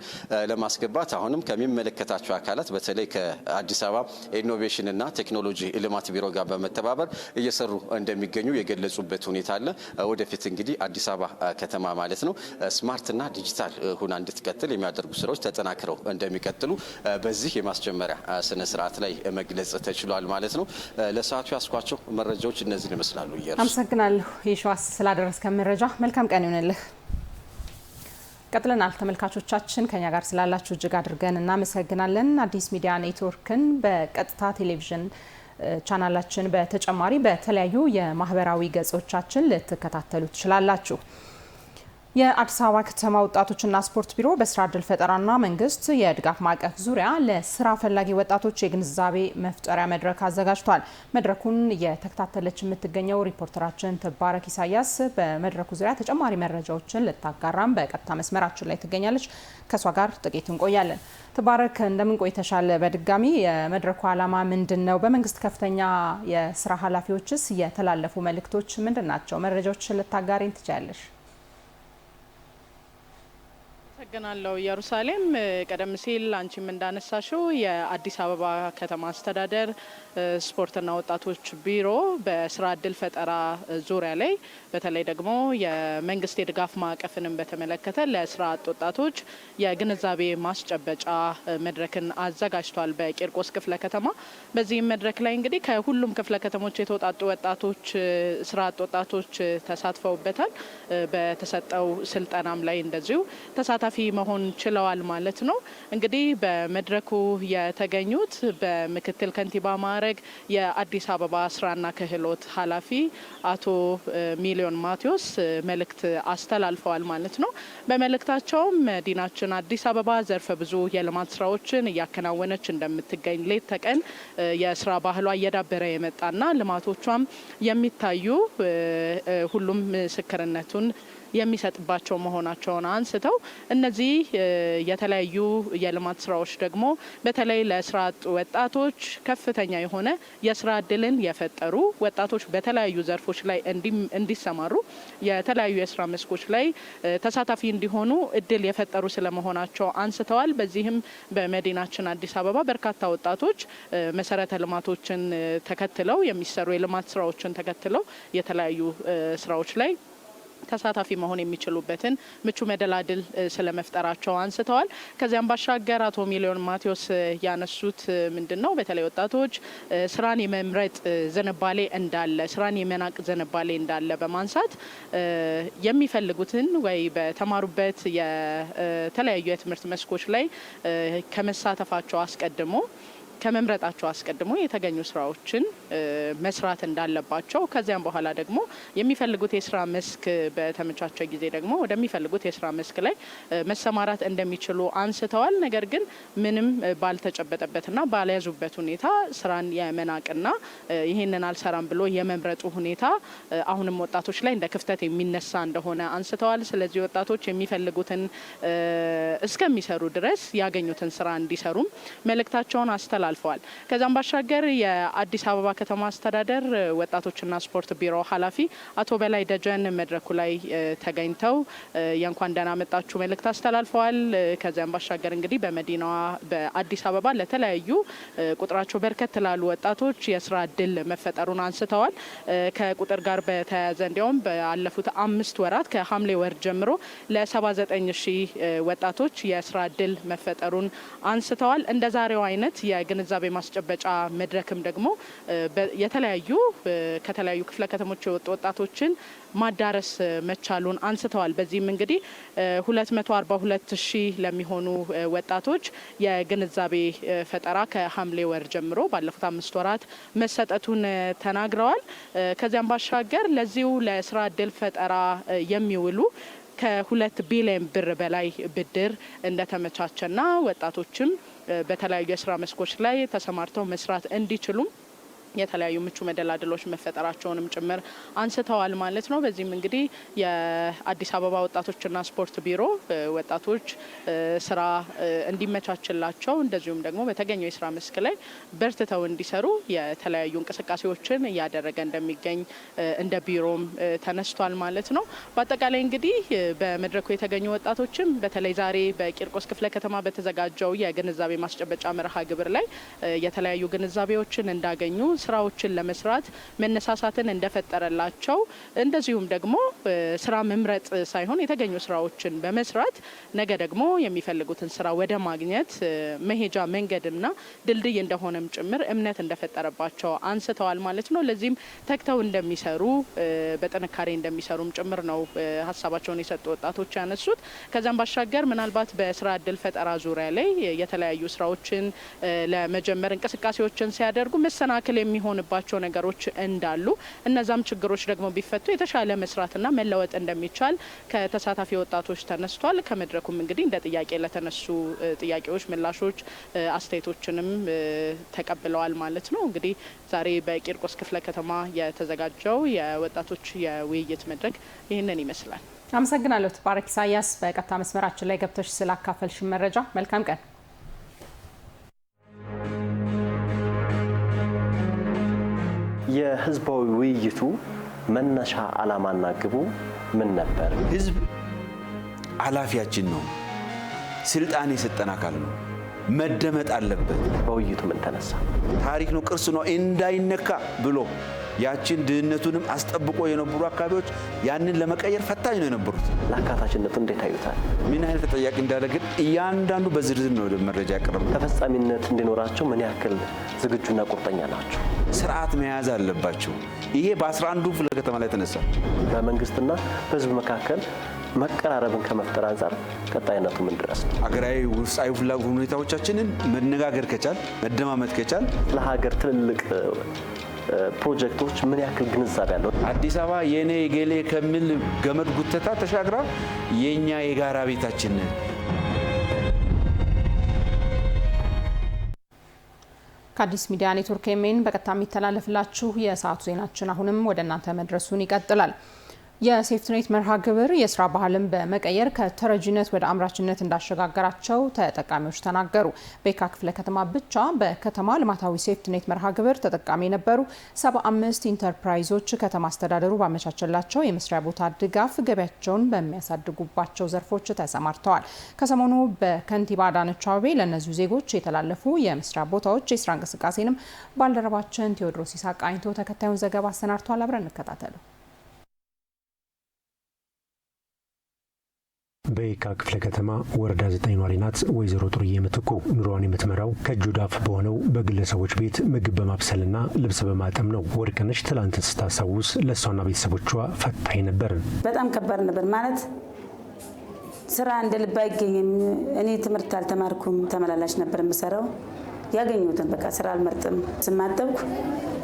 ለማስገባት አሁንም ከሚመለከታቸው አካላት በተለይ ከአዲስ አበባ ኢኖቬሽንና ቴክኖሎጂ ልማት ቢሮ ጋር በመተባበር እየሰሩ እንደሚገኙ የገለጹበት ሁኔታ አለ። ወደፊት እንግዲህ አዲስ አበባ ከተማ ማለት ነው ስማርትና ዲጂታል ሁና እንድትቀጥል የሚያደርጉ ስራዎች ተጠናክረው እንደሚቀጥሉ በዚህ የማስጀመሪያ ስነ ስርዓት ላይ መግለጽ ተችሏል ማለት ነው። ለሰዓቱ ያስኳቸው መረጃዎች እነዚህን ይመስላሉ። አመሰግናለሁ የሸዋስ ስላደረስከን መረጃ። መልካም ቀን ይሁንልህ። ቀጥለናል። ተመልካቾቻችን ከኛ ጋር ስላላችሁ እጅግ አድርገን እናመሰግናለን። አዲስ ሚዲያ ኔትወርክን በቀጥታ ቴሌቪዥን ቻናላችን በተጨማሪ በተለያዩ የማህበራዊ ገጾቻችን ልትከታተሉ ትችላላችሁ። የአዲስ አበባ ከተማ ወጣቶችና ስፖርት ቢሮ በስራ ዕድል ፈጠራና መንግስት የድጋፍ ማዕቀፍ ዙሪያ ለስራ ፈላጊ ወጣቶች የግንዛቤ መፍጠሪያ መድረክ አዘጋጅቷል። መድረኩን እየተከታተለች የምትገኘው ሪፖርተራችን ትባረክ ኢሳያስ በመድረኩ ዙሪያ ተጨማሪ መረጃዎችን ልታጋራም በቀጥታ መስመራችን ላይ ትገኛለች። ከሷ ጋር ጥቂት እንቆያለን። ትባረክ እንደምን ቆይተሻል? በድጋሚ የመድረኩ ዓላማ ምንድን ነው? በመንግስት ከፍተኛ የስራ ኃላፊዎችስ የተላለፉ መልእክቶች ምንድን ናቸው? መረጃዎችን ልታጋሪን ትችያለሽ? አመሰግናለሁ ኢየሩሳሌም። ቀደም ሲል አንቺም እንዳነሳሽው የአዲስ አበባ ከተማ አስተዳደር ስፖርትና ወጣቶች ቢሮ በስራ ዕድል ፈጠራ ዙሪያ ላይ በተለይ ደግሞ የመንግስት የድጋፍ ማዕቀፍንም በተመለከተ ለስራ አጥ ወጣቶች የግንዛቤ ማስጨበጫ መድረክን አዘጋጅቷል በቂርቆስ ክፍለ ከተማ። በዚህም መድረክ ላይ እንግዲህ ከሁሉም ክፍለ ከተሞች የተውጣጡ ወጣቶች ስራ አጥ ወጣቶች ተሳትፈውበታል። በተሰጠው ስልጠናም ላይ እንደዚሁ ተሳታፊ መሆን ችለዋል ማለት ነው። እንግዲህ በመድረኩ የተገኙት በምክትል ከንቲባ ማዕረግ የአዲስ አበባ ስራና ክህሎት ኃላፊ አቶ ሚሊዮን ማቴዎስ መልእክት አስተላልፈዋል ማለት ነው። በመልእክታቸውም መዲናችን አዲስ አበባ ዘርፈ ብዙ የልማት ስራዎችን እያከናወነች እንደምትገኝ ሌት ተቀን የስራ ባህሏ እየዳበረ የመጣና ልማቶቿም የሚታዩ ሁሉም ምስክርነቱን የሚሰጥባቸው መሆናቸውን አንስተው እነዚህ የተለያዩ የልማት ስራዎች ደግሞ በተለይ ለስራ አጥ ወጣቶች ከፍተኛ የሆነ የስራ እድልን የፈጠሩ ወጣቶች በተለያዩ ዘርፎች ላይ እንዲሰማሩ የተለያዩ የስራ መስኮች ላይ ተሳታፊ እንዲሆኑ እድል የፈጠሩ ስለመሆናቸው አንስተዋል። በዚህም በመዲናችን አዲስ አበባ በርካታ ወጣቶች መሰረተ ልማቶችን ተከትለው የሚሰሩ የልማት ስራዎችን ተከትለው የተለያዩ ስራዎች ላይ ተሳታፊ መሆን የሚችሉበትን ምቹ መደላድል ስለመፍጠራቸው አንስተዋል። ከዚያም ባሻገር አቶ ሚሊዮን ማቴዎስ ያነሱት ምንድነው በተለይ ወጣቶች ስራን የመምረጥ ዝንባሌ እንዳለ፣ ስራን የመናቅ ዝንባሌ እንዳለ በማንሳት የሚፈልጉትን ወይ በተማሩበት የተለያዩ የትምህርት መስኮች ላይ ከመሳተፋቸው አስቀድሞ ከመምረጣቸው አስቀድሞ የተገኙ ስራዎችን መስራት እንዳለባቸው ከዚያም በኋላ ደግሞ የሚፈልጉት የስራ መስክ በተመቻቸ ጊዜ ደግሞ ወደሚፈልጉት የስራ መስክ ላይ መሰማራት እንደሚችሉ አንስተዋል። ነገር ግን ምንም ባልተጨበጠበትና ባልያዙበት ሁኔታ ስራን የመናቅና ይህንን አልሰራም ብሎ የመምረጡ ሁኔታ አሁንም ወጣቶች ላይ እንደ ክፍተት የሚነሳ እንደሆነ አንስተዋል። ስለዚህ ወጣቶች የሚፈልጉትን እስከሚሰሩ ድረስ ያገኙትን ስራ እንዲሰሩም መልእክታቸውን አስተላልፈዋል። ከዛም ባሻገር የአዲስ አበባ ከተማ አስተዳደር ወጣቶችና ስፖርት ቢሮ ኃላፊ አቶ በላይ ደጀን መድረኩ ላይ ተገኝተው የእንኳን ደህና መጣችሁ መልእክት አስተላልፈዋል። ከዛም ባሻገር እንግዲህ በመዲናዋ በአዲስ አበባ ለተለያዩ ቁጥራቸው በርከት ላሉ ወጣቶች የስራ እድል መፈጠሩን አንስተዋል። ከቁጥር ጋር በተያያዘ እንዲያውም ባለፉት 5 ወራት ከሐምሌ ወር ጀምሮ ለ79 ሺህ ወጣቶች የስራ እድል መፈጠሩን አንስተዋል። እንደ ዛሬው አይነት የግንዛቤ ማስጨበጫ መድረክም ደግሞ የተለያዩ ከተለያዩ ክፍለ ከተሞች የወጡ ወጣቶችን ማዳረስ መቻሉን አንስተዋል። በዚህም እንግዲህ 242 ሺህ ለሚሆኑ ወጣቶች የግንዛቤ ፈጠራ ከሐምሌ ወር ጀምሮ ባለፉት 5 ወራት መሰጠቱን ተናግረዋል። ከዚያም ባሻገር ለዚሁ ለስራ እድል ፈጠራ የሚውሉ ከ2 ቢሊዮን ብር በላይ ብድር እንደተመቻቸና ወጣቶችም በተለያዩ የስራ መስኮች ላይ ተሰማርተው መስራት እንዲችሉ የተለያዩ ምቹ መደላድሎች መፈጠራቸውንም ጭምር አንስተዋል ማለት ነው። በዚህም እንግዲህ የአዲስ አበባ ወጣቶችና ስፖርት ቢሮ ወጣቶች ስራ እንዲመቻችላቸው እንደዚሁም ደግሞ በተገኘው የስራ መስክ ላይ በርትተው እንዲሰሩ የተለያዩ እንቅስቃሴዎችን እያደረገ እንደሚገኝ እንደ ቢሮም ተነስቷል ማለት ነው። በአጠቃላይ እንግዲህ በመድረኩ የተገኙ ወጣቶችም በተለይ ዛሬ በቂርቆስ ክፍለ ከተማ በተዘጋጀው የግንዛቤ ማስጨበጫ መርሃ ግብር ላይ የተለያዩ ግንዛቤዎችን እንዳገኙ ስራዎችን ለመስራት መነሳሳትን እንደፈጠረላቸው እንደዚሁም ደግሞ ስራ መምረጥ ሳይሆን የተገኙ ስራዎችን በመስራት ነገ ደግሞ የሚፈልጉትን ስራ ወደ ማግኘት መሄጃ መንገድና ድልድይ እንደሆነም ጭምር እምነት እንደፈጠረባቸው አንስተዋል ማለት ነው። ለዚህም ተግተው እንደሚሰሩ በጥንካሬ እንደሚሰሩም ጭምር ነው ሀሳባቸውን የሰጡ ወጣቶች ያነሱት። ከዛም ባሻገር ምናልባት በስራ እድል ፈጠራ ዙሪያ ላይ የተለያዩ ስራዎችን ለመጀመር እንቅስቃሴዎችን ሲያደርጉ መሰናክል የሚሆንባቸው ነገሮች እንዳሉ እነዛም ችግሮች ደግሞ ቢፈቱ የተሻለ መስራትና መለወጥ እንደሚቻል ከተሳታፊ ወጣቶች ተነስቷል። ከመድረኩም እንግዲህ እንደ ጥያቄ ለተነሱ ጥያቄዎች ምላሾች አስተያየቶችንም ተቀብለዋል ማለት ነው። እንግዲህ ዛሬ በቂርቆስ ክፍለ ከተማ የተዘጋጀው የወጣቶች የውይይት መድረክ ይህንን ይመስላል። አመሰግናለሁ ተባረክ ኢሳያስ። በቀጥታ መስመራችን ላይ ገብተሽ ስላካፈልሽ መረጃ መልካም ቀን። የህዝባዊ ውይይቱ መነሻ ዓላማና ግቡ ምን ነበር? ህዝብ ኃላፊያችን ነው፣ ስልጣን የሰጠን አካል ነው፣ መደመጥ አለበት። በውይይቱ ምን ተነሳ? ታሪክ ነው፣ ቅርስ ነው እንዳይነካ ብሎ ያችን ድህነቱንም አስጠብቆ የነበሩ አካባቢዎች ያንን ለመቀየር ፈታኝ ነው የነበሩት። ለአካታችነቱ እንዴት ታዩታል? ምን ያህል ተጠያቂ እንዳለ ግን እያንዳንዱ በዝርዝር ነው መረጃ ያቀረበው። ተፈጻሚነት እንዲኖራቸው ምን ያክል ዝግጁና ቁርጠኛ ናቸው? ስርዓት መያዝ አለባቸው። ይሄ በ11ዱ ክፍለ ከተማ ላይ ተነሳ። በመንግስትና በህዝብ መካከል መቀራረብን ከመፍጠር አንጻር ቀጣይነቱ ምን ድረስ ነው? አገራዊ ውስጣዊ ፍላጎት ሁኔታዎቻችንን መነጋገር ከቻል መደማመጥ ከቻል ለሀገር ትልልቅ ፕሮጀክቶች ምን ያክል ግንዛቤ ያለው? አዲስ አበባ የኔ የገሌ ከሚል ገመድ ጉተታ ተሻግራ የኛ የጋራ ቤታችን ከአዲስ ሚዲያ ኔትወርክ ኤሜን በቀጥታ የሚተላለፍላችሁ የሰዓቱ ዜናችን አሁንም ወደ እናንተ መድረሱን ይቀጥላል። የሴፍትኔት መርሃ ግብር የስራ ባህልን በመቀየር ከተረጂነት ወደ አምራችነት እንዳሸጋገራቸው ተጠቃሚዎች ተናገሩ። በየካ ክፍለ ከተማ ብቻ በከተማ ልማታዊ ሴፍትኔት መርሃ ግብር ተጠቃሚ የነበሩ 75 ኢንተርፕራይዞች ከተማ አስተዳደሩ ባመቻቸላቸው የመስሪያ ቦታ ድጋፍ ገቢያቸውን በሚያሳድጉባቸው ዘርፎች ተሰማርተዋል። ከሰሞኑ በከንቲባ አዳነች አቤቤ ለእነዚሁ ዜጎች የተላለፉ የመስሪያ ቦታዎች የስራ እንቅስቃሴንም ባልደረባችን ቴዎድሮስ ይስሐቅ አይንቶ ተከታዩን ዘገባ አሰናድቷል። አብረን እንከታተሉ። በየካ ክፍለ ከተማ ወረዳ 9 ኗሪ ናት ወይዘሮ ጥሩዬ ምትኩ። ኑሮዋን የምትመራው ከእጅ ወደ አፍ በሆነው በግለሰቦች ቤት ምግብ በማብሰልና ልብስ በማጠብ ነው። ወርቅነሽ ትላንት ስታስታውስ ለእሷና ቤተሰቦቿ ፈታኝ ነበር። በጣም ከባድ ነበር። ማለት ስራ እንደ ልብ አይገኝም። እኔ ትምህርት አልተማርኩም፣ ተመላላሽ ነበር የምሰራው። ያገኙትን በቃ ስራ አልመርጥም። ስማጠብኩ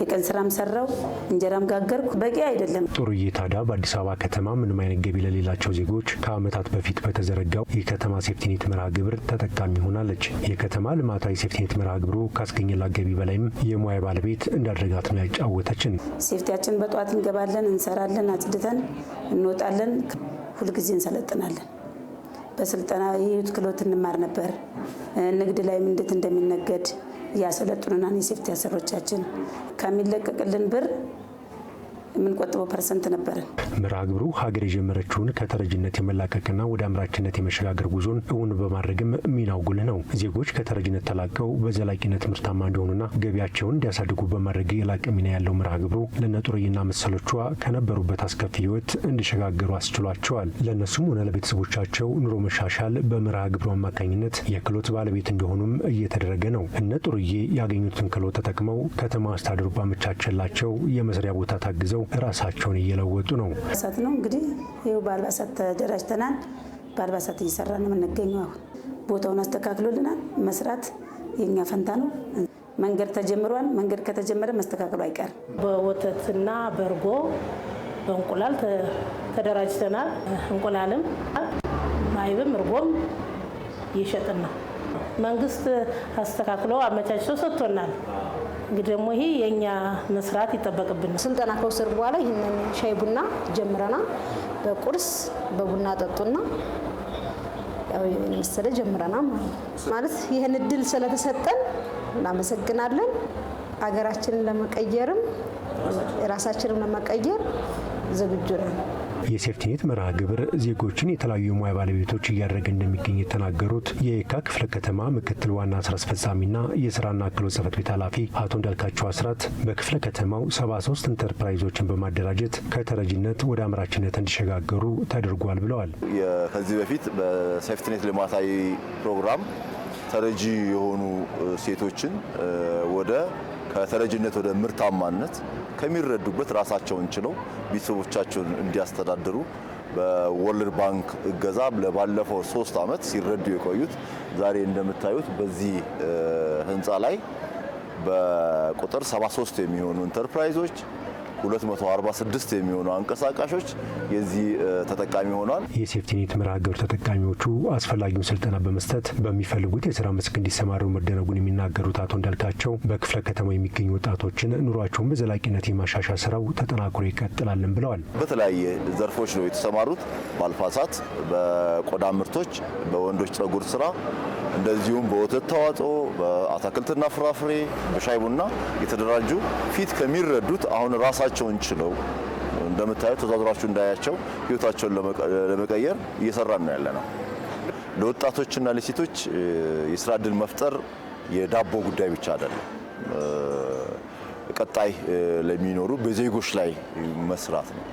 የቀን ስራም ሰራው፣ እንጀራም ጋገርኩ። በቂ አይደለም። ጥሩዬ ታዲያ በአዲስ አበባ ከተማ ምንም አይነት ገቢ ለሌላቸው ዜጎች ከዓመታት በፊት በተዘረጋው የከተማ ሴፍቲኔት መርሃ ግብር ተጠቃሚ ሆናለች። የከተማ ልማታዊ ሴፍቲኔት መርሃ ግብሩ ካስገኘላት ገቢ በላይም የሙያ ባለቤት እንዳደረጋት ነው ያጫወተችን። ሴፍቲያችን በጠዋት እንገባለን፣ እንሰራለን፣ አጽድተን እንወጣለን። ሁልጊዜ እንሰለጥናለን። በስልጠና የህይወት ክህሎት እንማር ነበር። ንግድ ላይ እንዴት እንደሚነገድ ያሰለጥኑናል። የሴፍቲ አሰሮቻችን ከሚለቀቅልን ብር የምንቆጥበው ፐርሰንት ነበር። መርሃ ግብሩ ሀገር የጀመረችውን ከተረጂነት የመላቀቅና ወደ አምራችነት የመሸጋገር ጉዞን እውን በማድረግም ሚናው ጉልህ ነው። ዜጎች ከተረጂነት ተላቀው በዘላቂነት ምርታማ እንዲሆኑና ገቢያቸውን እንዲያሳድጉ በማድረግ የላቀ ሚና ያለው መርሃ ግብሩ ለነጥሩዬና መሰሎቿ ከነበሩበት አስከፊ ህይወት እንዲሸጋገሩ አስችሏቸዋል። ለእነሱም ሆነ ለቤተሰቦቻቸው ኑሮ መሻሻል በመርሃ ግብሩ አማካኝነት የክህሎት ባለቤት እንዲሆኑም እየተደረገ ነው። እነጥሩዬ ያገኙትን ክህሎት ተጠቅመው ከተማ አስተዳደሩ ባመቻቸላቸው የመስሪያ ቦታ ታግዘው ራሳቸውን እየለወጡ ነው። አልባሳት ነው እንግዲህ ይኸው በአልባሳት ተደራጅተናል። በአልባሳት እየሰራን ነው የምንገኘው። አሁን ቦታውን አስተካክሎልናል። መስራት የኛ ፈንታ ነው። መንገድ ተጀምሯል። መንገድ ከተጀመረ መስተካከሉ አይቀርም። በወተትና በርጎ በእንቁላል ተደራጅተናል። እንቁላልም ማይብም እርጎም እየሸጥን ነው። መንግስት አስተካክሎ አመቻችቶ ሰጥቶናል። እንግዲህ ደግሞ ይሄ የኛ መስራት ይጠበቅብናል። ስልጠና ከወሰድ በኋላ ይሄንን ሻይ ቡና ጀምረናል። በቁርስ በቡና ጠጡና ያው የመሰለ ጀምረናል ማለት ይሄን እድል ስለተሰጠን እናመሰግናለን። ሀገራችንን ለመቀየርም ራሳችንን ለመቀየር ዝግጁ ነን። የሴፍቲኔት መርሃ ግብር ዜጎችን የተለያዩ የሙያ ባለቤቶች እያደረገ እንደሚገኝ የተናገሩት የየካ ክፍለ ከተማ ምክትል ዋና ስራ አስፈጻሚና የስራና ክህሎት ጽሕፈት ቤት ኃላፊ አቶ እንዳልካቸው አስራት በክፍለ ከተማው 73 ኢንተርፕራይዞችን በማደራጀት ከተረጂነት ወደ አምራችነት እንዲሸጋገሩ ተደርጓል ብለዋል። ከዚህ በፊት በሴፍቲኔት ልማታዊ ፕሮግራም ተረጂ የሆኑ ሴቶችን ከተረጂነት ወደ ምርታማነት ከሚረዱበት ራሳቸውን ችለው ቤተሰቦቻቸውን እንዲያስተዳድሩ በወርልድ ባንክ እገዛ ለባለፈው 3 ዓመት ሲረዱ የቆዩት ዛሬ እንደምታዩት በዚህ ህንፃ ላይ በቁጥር 73 የሚሆኑ ኢንተርፕራይዞች 246 የሚሆኑ አንቀሳቃሾች የዚህ ተጠቃሚ ሆኗል። የሴፍቲኔት መርሃ ግብር ተጠቃሚዎቹ አስፈላጊውን ስልጠና በመስጠት በሚፈልጉት የስራ መስክ እንዲሰማሩ መደረጉን የሚናገሩት አቶ እንዳልካቸው በክፍለ ከተማው የሚገኙ ወጣቶችን ኑሯቸውን በዘላቂነት የማሻሻል ስራው ተጠናክሮ ይቀጥላልን ብለዋል። በተለያየ ዘርፎች ነው የተሰማሩት። በአልባሳት፣ በቆዳ ምርቶች፣ በወንዶች ጸጉር ስራ እንደዚሁም በወተት ተዋጽኦ፣ በአትክልትና ፍራፍሬ፣ በሻይ ቡና የተደራጁ ፊት ከሚረዱት አሁን ራሳቸውን ችለው እንደምታዩት ተዛዝራችሁ እንዳያቸው ህይወታቸውን ለመቀየር እየሰራን ነው ያለነው። ለወጣቶችና ለሴቶች የስራ ዕድል መፍጠር የዳቦ ጉዳይ ብቻ አይደለም። ቀጣይ ለሚኖሩ በዜጎች ላይ መስራት ነው፣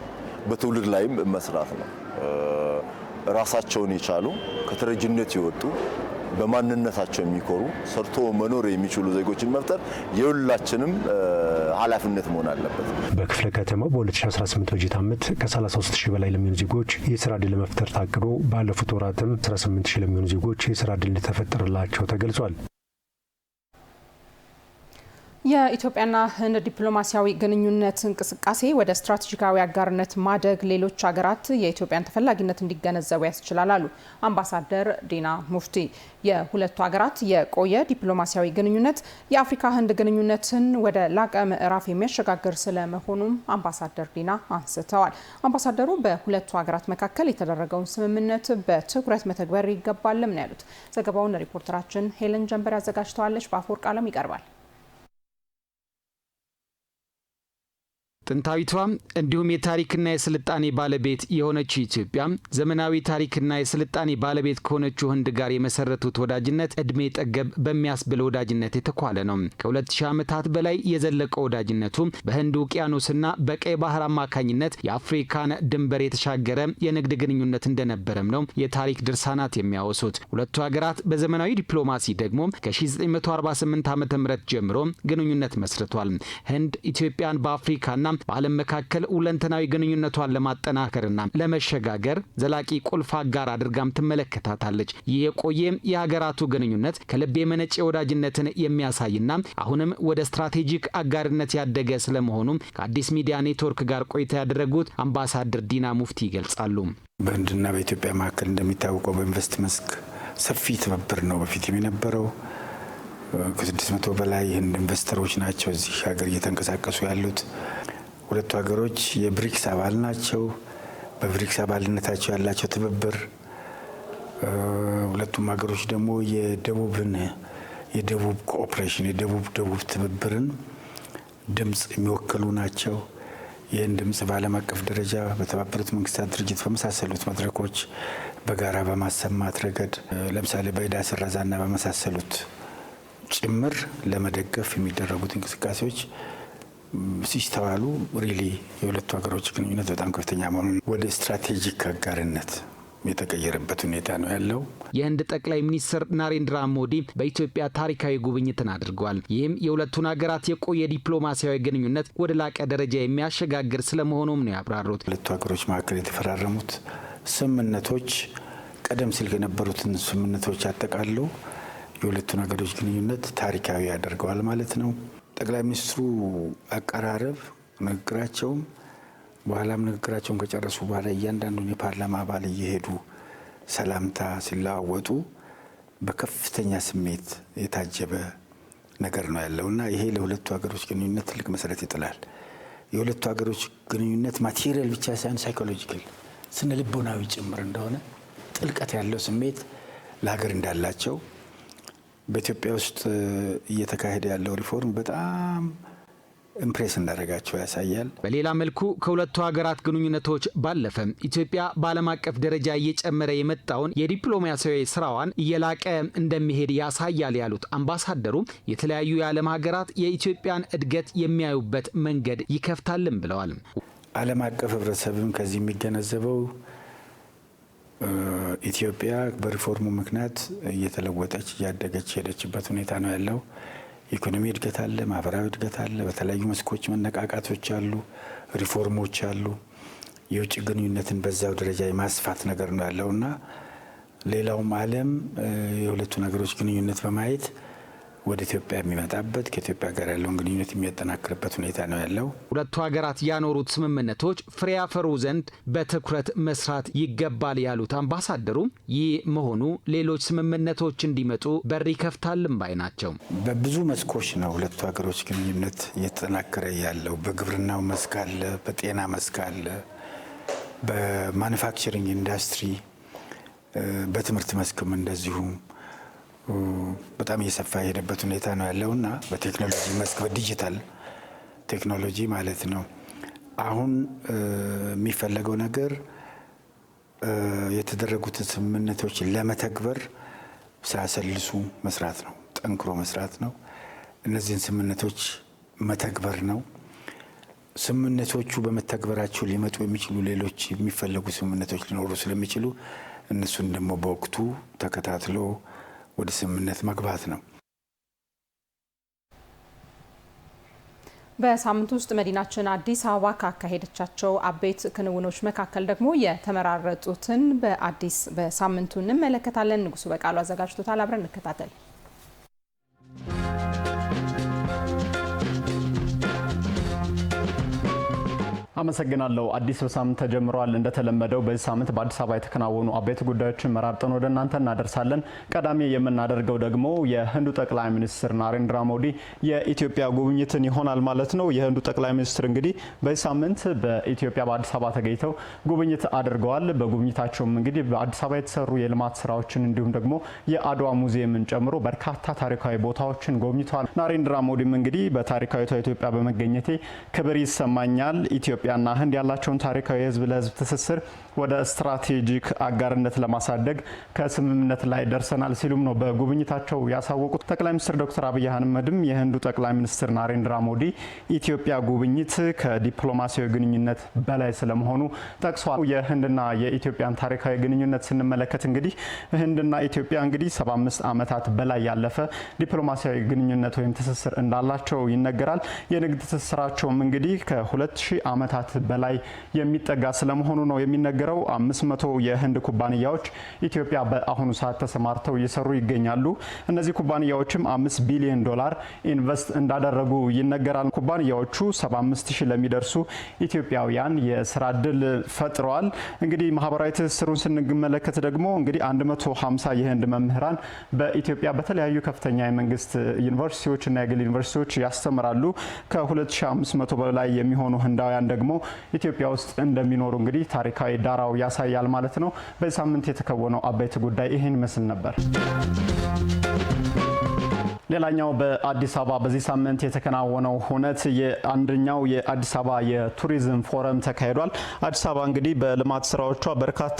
በትውልድ ላይም መስራት ነው። ራሳቸውን የቻሉ ከተረጂነት የወጡ በማንነታቸው የሚኮሩ ሰርቶ መኖር የሚችሉ ዜጎችን መፍጠር የሁላችንም ኃላፊነት መሆን አለበት። በክፍለ ከተማው በ2018 በጀት ዓመት ከ33000 በላይ ለሚሆኑ ዜጎች የስራ ዕድል ለመፍጠር ታቅዶ ባለፉት ወራትም 18000 ለሚሆኑ ዜጎች የስራ ዕድል እንደተፈጠረላቸው ተገልጿል። የኢትዮጵያና ህንድ ዲፕሎማሲያዊ ግንኙነት እንቅስቃሴ ወደ ስትራቴጂካዊ አጋርነት ማደግ ሌሎች ሀገራት የኢትዮጵያን ተፈላጊነት እንዲገነዘቡ ያስችላል አሉ አምባሳደር ዲና ሙፍቲ። የሁለቱ ሀገራት የቆየ ዲፕሎማሲያዊ ግንኙነት የአፍሪካ ህንድ ግንኙነትን ወደ ላቀ ምዕራፍ የሚያሸጋግር ስለመሆኑም አምባሳደር ዲና አንስተዋል። አምባሳደሩ በሁለቱ ሀገራት መካከል የተደረገውን ስምምነት በትኩረት መተግበር ይገባልም ነው ያሉት። ዘገባውን ሪፖርተራችን ሄለን ጀንበር ያዘጋጅተዋለች። በአፈወርቅ አለም ይቀርባል። ጥንታዊቷ እንዲሁም የታሪክና የስልጣኔ ባለቤት የሆነች ኢትዮጵያ ዘመናዊ ታሪክና የስልጣኔ ባለቤት ከሆነችው ህንድ ጋር የመሰረቱት ወዳጅነት እድሜ ጠገብ በሚያስብል ወዳጅነት የተኳለ ነው። ከ2000 ዓመታት በላይ የዘለቀው ወዳጅነቱ በህንድ ውቅያኖስና በቀይ ባህር አማካኝነት የአፍሪካን ድንበር የተሻገረ የንግድ ግንኙነት እንደነበረም ነው የታሪክ ድርሳናት የሚያወሱት። ሁለቱ ሀገራት በዘመናዊ ዲፕሎማሲ ደግሞ ከ1948 ዓ.ም ጀምሮ ግንኙነት መስርቷል። ህንድ ኢትዮጵያን በአፍሪካና በዓለም መካከል ሁለንተናዊ ግንኙነቷን ለማጠናከርና ለመሸጋገር ዘላቂ ቁልፍ አጋር አድርጋም ትመለከታታለች። ይህ የቆየ የሀገራቱ ግንኙነት ከልብ የመነጨ ወዳጅነትን የሚያሳይና አሁንም ወደ ስትራቴጂክ አጋርነት ያደገ ስለመሆኑ ከአዲስ ሚዲያ ኔትወርክ ጋር ቆይታ ያደረጉት አምባሳደር ዲና ሙፍቲ ይገልጻሉ። በህንድና በኢትዮጵያ መካከል እንደሚታወቀው በኢንቨስት መስክ ሰፊ ትብብር ነው በፊት የነበረው። ከ600 በላይ ህንድ ኢንቨስተሮች ናቸው እዚህ ሀገር እየተንቀሳቀሱ ያሉት። ሁለቱ ሀገሮች የብሪክስ አባል ናቸው። በብሪክስ አባልነታቸው ያላቸው ትብብር ሁለቱም ሀገሮች ደግሞ የደቡብ ኮኦፕሬሽን የደቡብ ትብብርን ድምጽ የሚወክሉ ናቸው። ይህን ድምጽ በዓለም አቀፍ ደረጃ በተባበሩት መንግስታት ድርጅት በመሳሰሉት መድረኮች በጋራ በማሰማት ረገድ ለምሳሌ በዕዳ ስረዛና በመሳሰሉት ጭምር ለመደገፍ የሚደረጉት እንቅስቃሴዎች ሲስተዋሉ ሪሊ የሁለቱ ሀገሮች ግንኙነት በጣም ከፍተኛ መሆኑን ወደ ስትራቴጂክ አጋርነት የተቀየረበት ሁኔታ ነው ያለው። የህንድ ጠቅላይ ሚኒስትር ናሬንድራ ሞዲ በኢትዮጵያ ታሪካዊ ጉብኝትን አድርገዋል። ይህም የሁለቱን ሀገራት የቆየ ዲፕሎማሲያዊ ግንኙነት ወደ ላቀ ደረጃ የሚያሸጋግር ስለመሆኑም ነው ያብራሩት። ሁለቱ ሀገሮች መካከል የተፈራረሙት ስምምነቶች ቀደም ሲል የነበሩትን ስምምነቶች አጠቃለው የሁለቱን ሀገሮች ግንኙነት ታሪካዊ ያደርገዋል ማለት ነው። ጠቅላይ ሚኒስትሩ አቀራረብ ንግግራቸውም በኋላም ንግግራቸውን ከጨረሱ በኋላ እያንዳንዱን የፓርላማ አባል እየሄዱ ሰላምታ ሲለዋወጡ በከፍተኛ ስሜት የታጀበ ነገር ነው ያለውና ይሄ ለሁለቱ ሀገሮች ግንኙነት ትልቅ መሰረት ይጥላል። የሁለቱ ሀገሮች ግንኙነት ማቴሪያል ብቻ ሳይሆን ሳይኮሎጂካል ስነ ልቦናዊ ጭምር እንደሆነ ጥልቀት ያለው ስሜት ለሀገር እንዳላቸው በኢትዮጵያ ውስጥ እየተካሄደ ያለው ሪፎርም በጣም ኢምፕሬስ እንዳደረጋቸው ያሳያል። በሌላ መልኩ ከሁለቱ ሀገራት ግንኙነቶች ባለፈ ኢትዮጵያ በዓለም አቀፍ ደረጃ እየጨመረ የመጣውን የዲፕሎማሲያዊ ስራዋን እየላቀ እንደሚሄድ ያሳያል ያሉት አምባሳደሩ የተለያዩ የዓለም ሀገራት የኢትዮጵያን እድገት የሚያዩበት መንገድ ይከፍታልም ብለዋል። ዓለም አቀፍ ህብረተሰብም ከዚህ የሚገነዘበው ኢትዮጵያ በሪፎርሙ ምክንያት እየተለወጠች እያደገች ሄደችበት ሁኔታ ነው ያለው። ኢኮኖሚ እድገት አለ፣ ማህበራዊ እድገት አለ፣ በተለያዩ መስኮች መነቃቃቶች አሉ፣ ሪፎርሞች አሉ። የውጭ ግንኙነትን በዛው ደረጃ የማስፋት ነገር ነው ያለውና ሌላውም ዓለም የሁለቱን ሀገሮች ግንኙነት በማየት ወደ ኢትዮጵያ የሚመጣበት ከኢትዮጵያ ጋር ያለውን ግንኙነት የሚያጠናክርበት ሁኔታ ነው ያለው። ሁለቱ ሀገራት ያኖሩት ስምምነቶች ፍሬ ያፈሩ ዘንድ በትኩረት መስራት ይገባል ያሉት አምባሳደሩ ይህ መሆኑ ሌሎች ስምምነቶች እንዲመጡ በር ይከፍታልም ባይ ናቸው። በብዙ መስኮች ነው ሁለቱ ሀገሮች ግንኙነት እየተጠናከረ ያለው። በግብርናው መስክ አለ፣ በጤና መስክ አለ፣ በማኑፋክቸሪንግ ኢንዱስትሪ፣ በትምህርት መስክም እንደዚሁ በጣም እየሰፋ የሄደበት ሁኔታ ነው ያለውና በቴክኖሎጂ መስክ በዲጂታል ቴክኖሎጂ ማለት ነው። አሁን የሚፈለገው ነገር የተደረጉትን ስምምነቶች ለመተግበር ሳያሰልሱ መስራት ነው፣ ጠንክሮ መስራት ነው። እነዚህን ስምምነቶች መተግበር ነው። ስምምነቶቹ በመተግበራቸው ሊመጡ የሚችሉ ሌሎች የሚፈለጉ ስምምነቶች ሊኖሩ ስለሚችሉ እነሱን ደግሞ በወቅቱ ተከታትሎ ወደ ስምምነት መግባት ነው። በሳምንት ውስጥ መዲናችን አዲስ አበባ ካካሄደቻቸው አበይት ክንውኖች መካከል ደግሞ የተመራረጡትን በሳምንቱ እንመለከታለን። ንጉሱ በቃሉ አዘጋጅቶታል። አብረን እንከታተል። አመሰግናለሁ። አዲስ ሳምንት ተጀምሯል። እንደተለመደው በዚህ ሳምንት በአዲስ አበባ የተከናወኑ አበይት ጉዳዮችን መራርጠን ወደ እናንተ እናደርሳለን። ቀዳሚ የምናደርገው ደግሞ የህንዱ ጠቅላይ ሚኒስትር ናሬንድራ ሞዲ የኢትዮጵያ ጉብኝትን ይሆናል ማለት ነው። የህንዱ ጠቅላይ ሚኒስትር እንግዲህ በዚህ ሳምንት በኢትዮጵያ በአዲስ አበባ ተገኝተው ጉብኝት አድርገዋል። በጉብኝታቸውም እንግዲህ በአዲስ አበባ የተሰሩ የልማት ስራዎችን እንዲሁም ደግሞ የአድዋ ሙዚየምን ጨምሮ በርካታ ታሪካዊ ቦታዎችን ጎብኝተዋል። ናሬንድራ ሞዲም እንግዲህ በታሪካዊቷ ኢትዮጵያ በመገኘቴ ክብር ይሰማኛል፣ ኢትዮጵያና ህንድ ያላቸውን ታሪካዊ የህዝብ ለህዝብ ትስስር ወደ ስትራቴጂክ አጋርነት ለማሳደግ ከስምምነት ላይ ደርሰናል ሲሉም ነው በጉብኝታቸው ያሳወቁት። ጠቅላይ ሚኒስትር ዶክተር አብይ አህመድም የህንዱ ጠቅላይ ሚኒስትር ናሬንድራ ሞዲ ኢትዮጵያ ጉብኝት ከዲፕሎማሲያዊ ግንኙነት በላይ ስለመሆኑ ጠቅሷል። የህንድና የኢትዮጵያን ታሪካዊ ግንኙነት ስንመለከት እንግዲህ ህንድና ኢትዮጵያ እንግዲህ 75 ዓመታት በላይ ያለፈ ዲፕሎማሲያዊ ግንኙነት ወይም ትስስር እንዳላቸው ይነገራል። የንግድ ትስስራቸውም እንግዲህ ከ2000 ዓመታት በላይ የሚጠጋ ስለመሆኑ ነው የሚነገረው። 500 የህንድ ኩባንያዎች ኢትዮጵያ በአሁኑ ሰዓት ተሰማርተው እየሰሩ ይገኛሉ። እነዚህ ኩባንያዎችም $5 ቢሊዮን ኢንቨስት እንዳደረጉ ይነገራል። ኩባንያዎቹ 75000 ለሚደርሱ ኢትዮጵያውያን የስራ እድል ፈጥረዋል። እንግዲህ ማህበራዊ ትስስሩን ስንመለከት ደግሞ እንግዲህ 150 የህንድ መምህራን በኢትዮጵያ በተለያዩ ከፍተኛ የመንግስት ዩኒቨርሲቲዎችና የግል ዩኒቨርሲቲዎች ያስተምራሉ። ከ2500 በላይ የሚሆኑ ህንዳውያን ደግሞ ኢትዮጵያ ውስጥ እንደሚኖሩ እንግዲህ ታሪካዊ ዳራው ያሳያል ማለት ነው። በዚህ ሳምንት የተከወነው አበይት ጉዳይ ይህን ይመስል ነበር። ሌላኛው በአዲስ አበባ በዚህ ሳምንት የተከናወነው ሁነት የአንደኛው የአዲስ አበባ የቱሪዝም ፎረም ተካሂዷል። አዲስ አበባ እንግዲህ በልማት ስራዎቿ በርካታ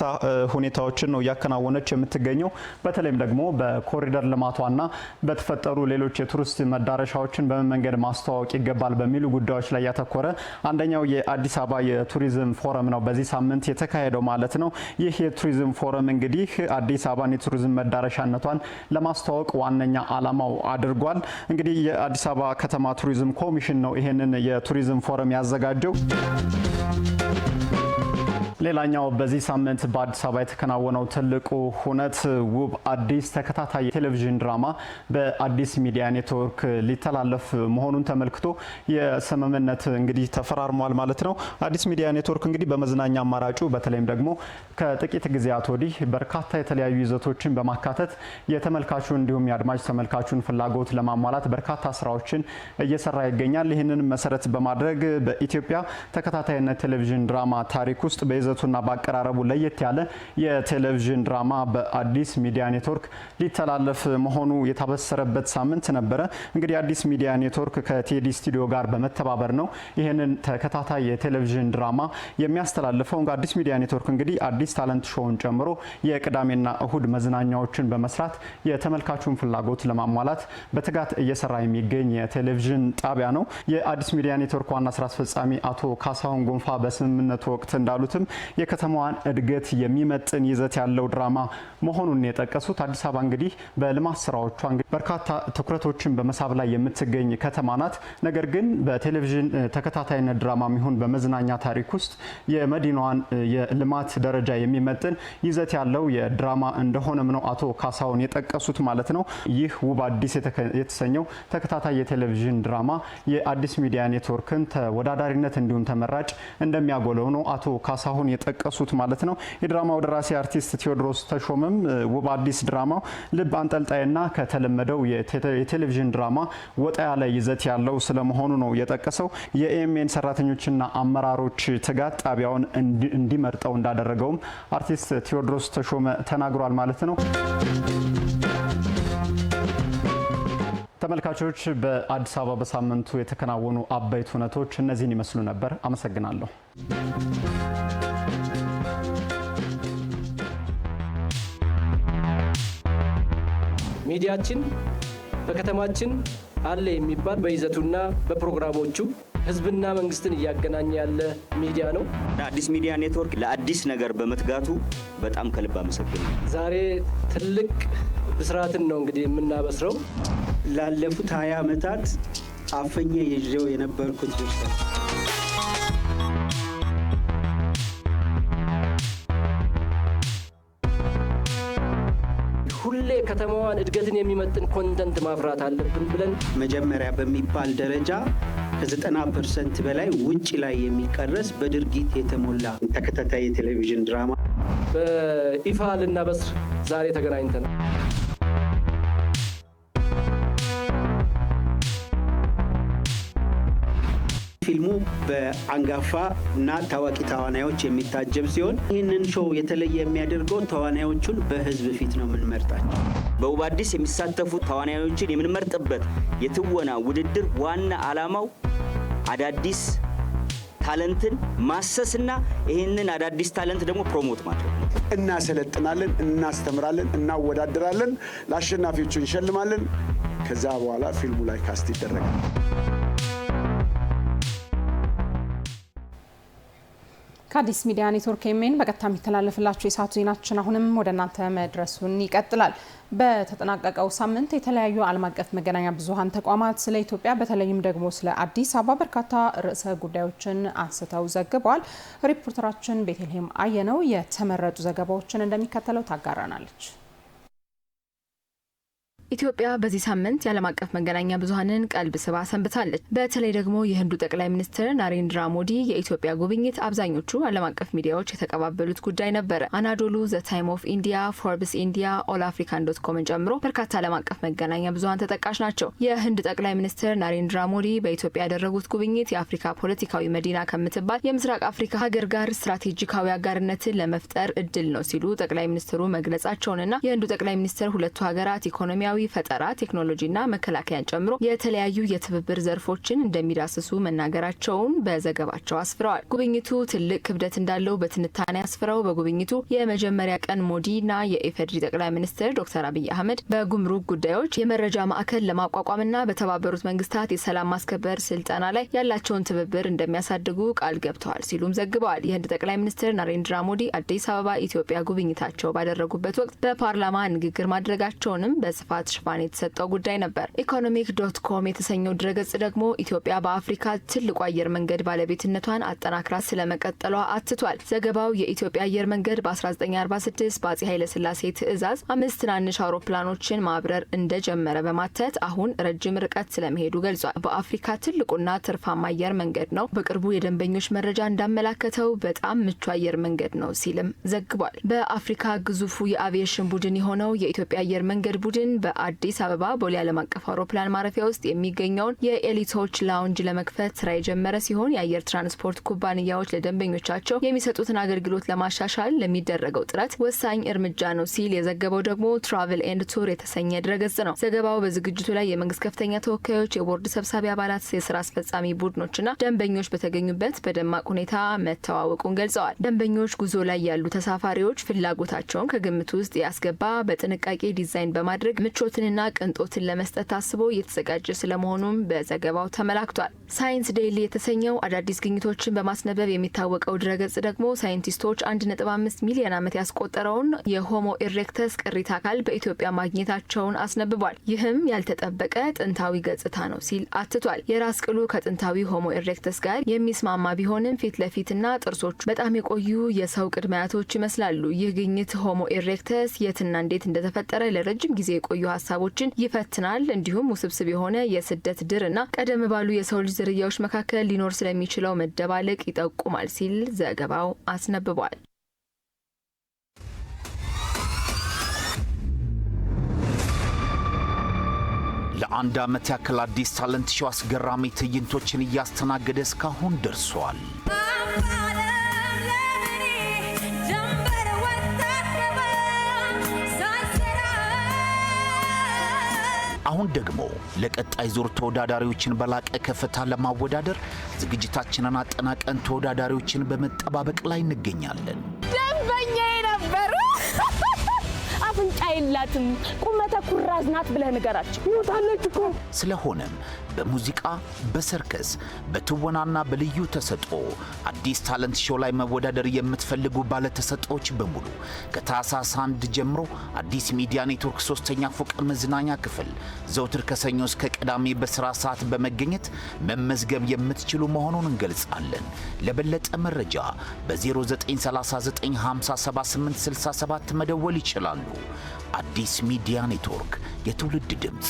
ሁኔታዎችን ነው እያከናወነች የምትገኘው። በተለይም ደግሞ በኮሪደር ልማቷና በተፈጠሩ ሌሎች የቱሪስት መዳረሻዎችን በመንገድ ማስተዋወቅ ይገባል በሚሉ ጉዳዮች ላይ ያተኮረ አንደኛው የአዲስ አበባ የቱሪዝም ፎረም ነው በዚህ ሳምንት የተካሄደው ማለት ነው። ይህ የቱሪዝም ፎረም እንግዲህ አዲስ አበባን የቱሪዝም መዳረሻነቷን ለማስተዋወቅ ዋነኛ ዓላማው አድርጓል። እንግዲህ የአዲስ አበባ ከተማ ቱሪዝም ኮሚሽን ነው ይሄንን የቱሪዝም ፎረም ያዘጋጀው። ሌላኛው በዚህ ሳምንት በአዲስ አበባ የተከናወነው ትልቁ ሁነት ውብ አዲስ ተከታታይ ቴሌቪዥን ድራማ በአዲስ ሚዲያ ኔትወርክ ሊተላለፍ መሆኑን ተመልክቶ የስምምነት እንግዲህ ተፈራርሟል ማለት ነው። አዲስ ሚዲያ ኔትወርክ እንግዲህ በመዝናኛ አማራጩ በተለይም ደግሞ ከጥቂት ጊዜያት ወዲህ በርካታ የተለያዩ ይዘቶችን በማካተት የተመልካቹ እንዲሁም የአድማጭ ተመልካቹን ፍላጎት ለማሟላት በርካታ ስራዎችን እየሰራ ይገኛል። ይህንን መሰረት በማድረግ በኢትዮጵያ ተከታታይነት ቴሌቪዥን ድራማ ታሪክ ውስጥ በይዘቱና በአቀራረቡ ለየት ያለ የቴሌቪዥን ድራማ በአዲስ ሚዲያ ኔትወርክ ሊተላለፍ መሆኑ የታበሰረበት ሳምንት ነበረ። እንግዲህ አዲስ ሚዲያ ኔትወርክ ከቴዲ ስቱዲዮ ጋር በመተባበር ነው ይህንን ተከታታይ የቴሌቪዥን ድራማ የሚያስተላልፈው። አዲስ ሚዲያ ኔትወርክ እንግዲህ አዲስ ታለንት ሾውን ጨምሮ የቅዳሜና እሁድ መዝናኛዎችን በመስራት የተመልካቹን ፍላጎት ለማሟላት በትጋት እየሰራ የሚገኝ የቴሌቪዥን ጣቢያ ነው። የአዲስ ሚዲያ ኔትወርክ ዋና ስራ አስፈጻሚ አቶ ካሳሁን ጎንፋ በስምምነቱ ወቅት እንዳሉትም የከተማዋን እድገት የሚመጥን ይዘት ያለው ድራማ መሆኑን የጠቀሱት አዲስ አበባ እንግዲህ በልማት ስራዎቿ በርካታ ትኩረቶችን በመሳብ ላይ የምትገኝ ከተማ ናት። ነገር ግን በቴሌቪዥን ተከታታይነት ድራማ ይሁን በመዝናኛ ታሪክ ውስጥ የመዲናዋን የልማት ደረጃ የሚመጥን ይዘት ያለው የድራማ እንደሆነም ነው አቶ ካሳሁን የጠቀሱት ማለት ነው። ይህ ውብ አዲስ የተሰኘው ተከታታይ የቴሌቪዥን ድራማ የአዲስ ሚዲያ ኔትወርክን ተወዳዳሪነት እንዲሁም ተመራጭ እንደሚያጎለው ነው አቶ ካሳሁን የጠቀሱት ማለት ነው። የድራማው ደራሲ አርቲስት ቴዎድሮስ ተሾመም ውብ አዲስ ድራማው ልብ አንጠልጣይና ከተለመደው የቴሌቪዥን ድራማ ወጣ ያለ ይዘት ያለው ስለመሆኑ ነው የጠቀሰው። የኤኤምኤን ሰራተኞችና አመራሮች ትጋት ጣቢያውን እንዲመርጠው እንዳደረገውም አርቲስት ቴዎድሮስ ተሾመ ተናግሯል ማለት ነው። ተመልካቾች በአዲስ አበባ በሳምንቱ የተከናወኑ አበይት ሁነቶች እነዚህን ይመስሉ ነበር። አመሰግናለሁ። ሚዲያችን በከተማችን አለ የሚባል በይዘቱና በፕሮግራሞቹ ህዝብና መንግስትን እያገናኘ ያለ ሚዲያ ነው። አዲስ ሚዲያ ኔትወርክ ለአዲስ ነገር በመትጋቱ በጣም ከልብ አመሰግናለሁ። ዛሬ ትልቅ ብስራትን ነው እንግዲህ የምናበስረው። ላለፉት 20 ዓመታት አፈኘ ይዤው የነበርኩት ድርሰት ሁሌ ከተማዋን እድገትን የሚመጥን ኮንተንት ማፍራት አለብን ብለን መጀመሪያ በሚባል ደረጃ ከ90% በላይ ውጭ ላይ የሚቀረስ በድርጊት የተሞላ ተከታታይ የቴሌቪዥን ድራማ በይፋ ልናበስር ዛሬ ተገናኝተናል። ፊልሙ በአንጋፋ እና ታዋቂ ተዋናዮች የሚታጀብ ሲሆን ይህንን ሾው የተለየ የሚያደርገው ተዋናዮቹን በህዝብ ፊት ነው የምንመርጣቸው። በውብ አዲስ የሚሳተፉ ተዋናዮችን የምንመርጥበት የትወና ውድድር ዋና ዓላማው አዳዲስ ታለንትን ማሰስና ይህንን አዳዲስ ታለንት ደግሞ ፕሮሞት ማድረግ። እናሰለጥናለን፣ እናስተምራለን፣ እናወዳድራለን፣ ለአሸናፊዎቹ እንሸልማለን። ከዛ በኋላ ፊልሙ ላይ ካስት ይደረጋል። ከአዲስ ሚዲያ ኔትወርክ ኤኤምኤን በቀጥታ የሚተላለፍላችሁ የሰዓቱ ዜናችን አሁንም ወደ እናንተ መድረሱን ይቀጥላል። በተጠናቀቀው ሳምንት የተለያዩ ዓለም አቀፍ መገናኛ ብዙሃን ተቋማት ስለ ኢትዮጵያ በተለይም ደግሞ ስለ አዲስ አበባ በርካታ ርዕሰ ጉዳዮችን አንስተው ዘግበዋል። ሪፖርተራችን ቤተልሔም አየነው የተመረጡ ዘገባዎችን እንደሚከተለው ታጋራናለች። ኢትዮጵያ በዚህ ሳምንት የዓለም አቀፍ መገናኛ ብዙሃንን ቀልብ ስባ ሰንብታለች። በተለይ ደግሞ የህንዱ ጠቅላይ ሚኒስትር ናሬንድራ ሞዲ የኢትዮጵያ ጉብኝት አብዛኞቹ ዓለም አቀፍ ሚዲያዎች የተቀባበሉት ጉዳይ ነበረ። አናዶሉ፣ ዘ ታይም ኦፍ ኢንዲያ፣ ፎርብስ ኢንዲያ፣ ኦል አፍሪካን .ኮምን ጨምሮ በርካታ ዓለም አቀፍ መገናኛ ብዙሃን ተጠቃሽ ናቸው። የህንድ ጠቅላይ ሚኒስትር ናሬንድራ ሞዲ በኢትዮጵያ ያደረጉት ጉብኝት የአፍሪካ ፖለቲካዊ መዲና ከምትባል የምስራቅ አፍሪካ ሀገር ጋር ስትራቴጂካዊ አጋርነትን ለመፍጠር እድል ነው ሲሉ ጠቅላይ ሚኒስትሩ መግለጻቸውንና የህንዱ ጠቅላይ ሚኒስትር ሁለቱ ሀገራት ኢኮኖሚያዊ ፈጠራ፣ ቴክኖሎጂና መከላከያን ጨምሮ የተለያዩ የትብብር ዘርፎችን እንደሚዳስሱ መናገራቸውን በዘገባቸው አስፍረዋል። ጉብኝቱ ትልቅ ክብደት እንዳለው በትንታኔ አስፍረው በጉብኝቱ የመጀመሪያ ቀን ሞዲና የኢፌዴሪ ጠቅላይ ሚኒስትር ዶክተር አብይ አህመድ በጉምሩክ ጉዳዮች የመረጃ ማዕከል ለማቋቋምና በተባበሩት መንግስታት የሰላም ማስከበር ስልጠና ላይ ያላቸውን ትብብር እንደሚያሳድጉ ቃል ገብተዋል ሲሉም ዘግበዋል። የህንድ ጠቅላይ ሚኒስትር ናሬንድራ ሞዲ አዲስ አበባ ኢትዮጵያ ጉብኝታቸው ባደረጉበት ወቅት በፓርላማ ንግግር ማድረጋቸውንም በስፋት ሽፋን የተሰጠው ጉዳይ ነበር። ኢኮኖሚክ.com የተሰኘው ድረገጽ ደግሞ ኢትዮጵያ በአፍሪካ ትልቁ አየር መንገድ ባለቤትነቷን አጠናክራ ስለመቀጠሏ አትቷል። ዘገባው የኢትዮጵያ አየር መንገድ በ1946 በአፄ ኃይለ ሥላሴ ትዕዛዝ 5 ትናንሽ አውሮፕላኖችን ማብረር እንደጀመረ በማተት አሁን ረጅም ርቀት ስለመሄዱ ገልጿል። በአፍሪካ ትልቁና ትርፋማ አየር መንገድ ነው። በቅርቡ የደንበኞች መረጃ እንዳመላከተው በጣም ምቹ አየር መንገድ ነው ሲልም ዘግቧል። በአፍሪካ ግዙፉ የአቪዬሽን ቡድን የሆነው የኢትዮጵያ አየር መንገድ ቡድን በአዲስ አበባ ቦሌ ዓለም አቀፍ አውሮፕላን ማረፊያ ውስጥ የሚገኘውን የኤሊቶች ላውንጅ ለመክፈት ስራ የጀመረ ሲሆን የአየር ትራንስፖርት ኩባንያዎች ለደንበኞቻቸው የሚሰጡትን አገልግሎት ለማሻሻል ለሚደረገው ጥረት ወሳኝ እርምጃ ነው ሲል የዘገበው ደግሞ ትራቨል ኤንድ ቱር የተሰኘ ድረገጽ ነው። ዘገባው በዝግጅቱ ላይ የመንግስት ከፍተኛ ተወካዮች፣ የቦርድ ሰብሳቢ አባላት፣ የስራ አስፈጻሚ ቡድኖችና ደንበኞች በተገኙበት በደማቅ ሁኔታ መተዋወቁን ገልጸዋል። ደንበኞች ጉዞ ላይ ያሉ ተሳፋሪዎች ፍላጎታቸውን ከግምት ውስጥ ያስገባ በጥንቃቄ ዲዛይን በማድረግ ምቾትንና ቅንጦትን ለመስጠት ታስቦ እየተዘጋጀ ስለመሆኑም በዘገባው ተመላክቷል። ሳይንስ ዴይሊ የተሰኘው አዳዲስ ግኝቶችን በማስነበብ የሚታወቀው ድረገጽ ደግሞ ሳይንቲስቶች 1.5 ሚሊዮን ዓመት ያስቆጠረውን የሆሞ ኢሬክተስ ቅሪተ አካል በኢትዮጵያ ማግኘታቸውን አስነብቧል። ይህም ያልተጠበቀ ጥንታዊ ገጽታ ነው ሲል አትቷል። የራስ ቅሉ ከጥንታዊ ሆሞ ኢሬክተስ ጋር የሚስማማ ቢሆንም ፊት ለፊትና ጥርሶቹ በጣም የቆዩ የሰው ቅድመ አያቶች ይመስላሉ። ይህ ግኝት ሆሞ ኢሬክተስ የትና እንዴት እንደተፈጠረ ለረጅም ጊዜ የቆዩ ሀሳቦችን ይፈትናል። እንዲሁም ውስብስብ የሆነ የስደት ድርና ቀደም ባሉ የሰው ልጅ ዝርያዎች መካከል ሊኖር ስለሚችለው መደባለቅ ይጠቁማል ሲል ዘገባው አስነብቧል። ለአንድ ዓመት ያክል አዲስ ታለንት ሾው አስገራሚ ትዕይንቶችን እያስተናገደ እስካሁን ደርሷል። አሁን ደግሞ ለቀጣይ ዙር ተወዳዳሪዎችን በላቀ ከፍታ ለማወዳደር ዝግጅታችንን አጠናቀን ተወዳዳሪዎችን በመጠባበቅ ላይ እንገኛለን። ደንበኛዬ ነበሩ። አፍንጫ የላትም ቁመተ ኩራዝ ናት ብለህ ንገራቸው። ይወጣለች እኮ። ስለሆነም በሙዚቃ፣ በሰርከስ፣ በትወናና በልዩ ተሰጥኦ አዲስ ታለንት ሾው ላይ መወዳደር የምትፈልጉ ባለ ተሰጥኦዎች በሙሉ ከታህሳስ 1 ጀምሮ አዲስ ሚዲያ ኔትወርክ 3ኛ ፎቅ መዝናኛ ክፍል ዘውትር ከሰኞ እስከ ቅዳሜ በስራ ሰዓት በመገኘት መመዝገብ የምትችሉ መሆኑን እንገልጻለን። ለበለጠ መረጃ በ0939578867 መደወል ይችላሉ። አዲስ ሚዲያ ኔትወርክ፣ የትውልድ ድምፅ።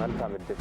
መልካም ዕድል።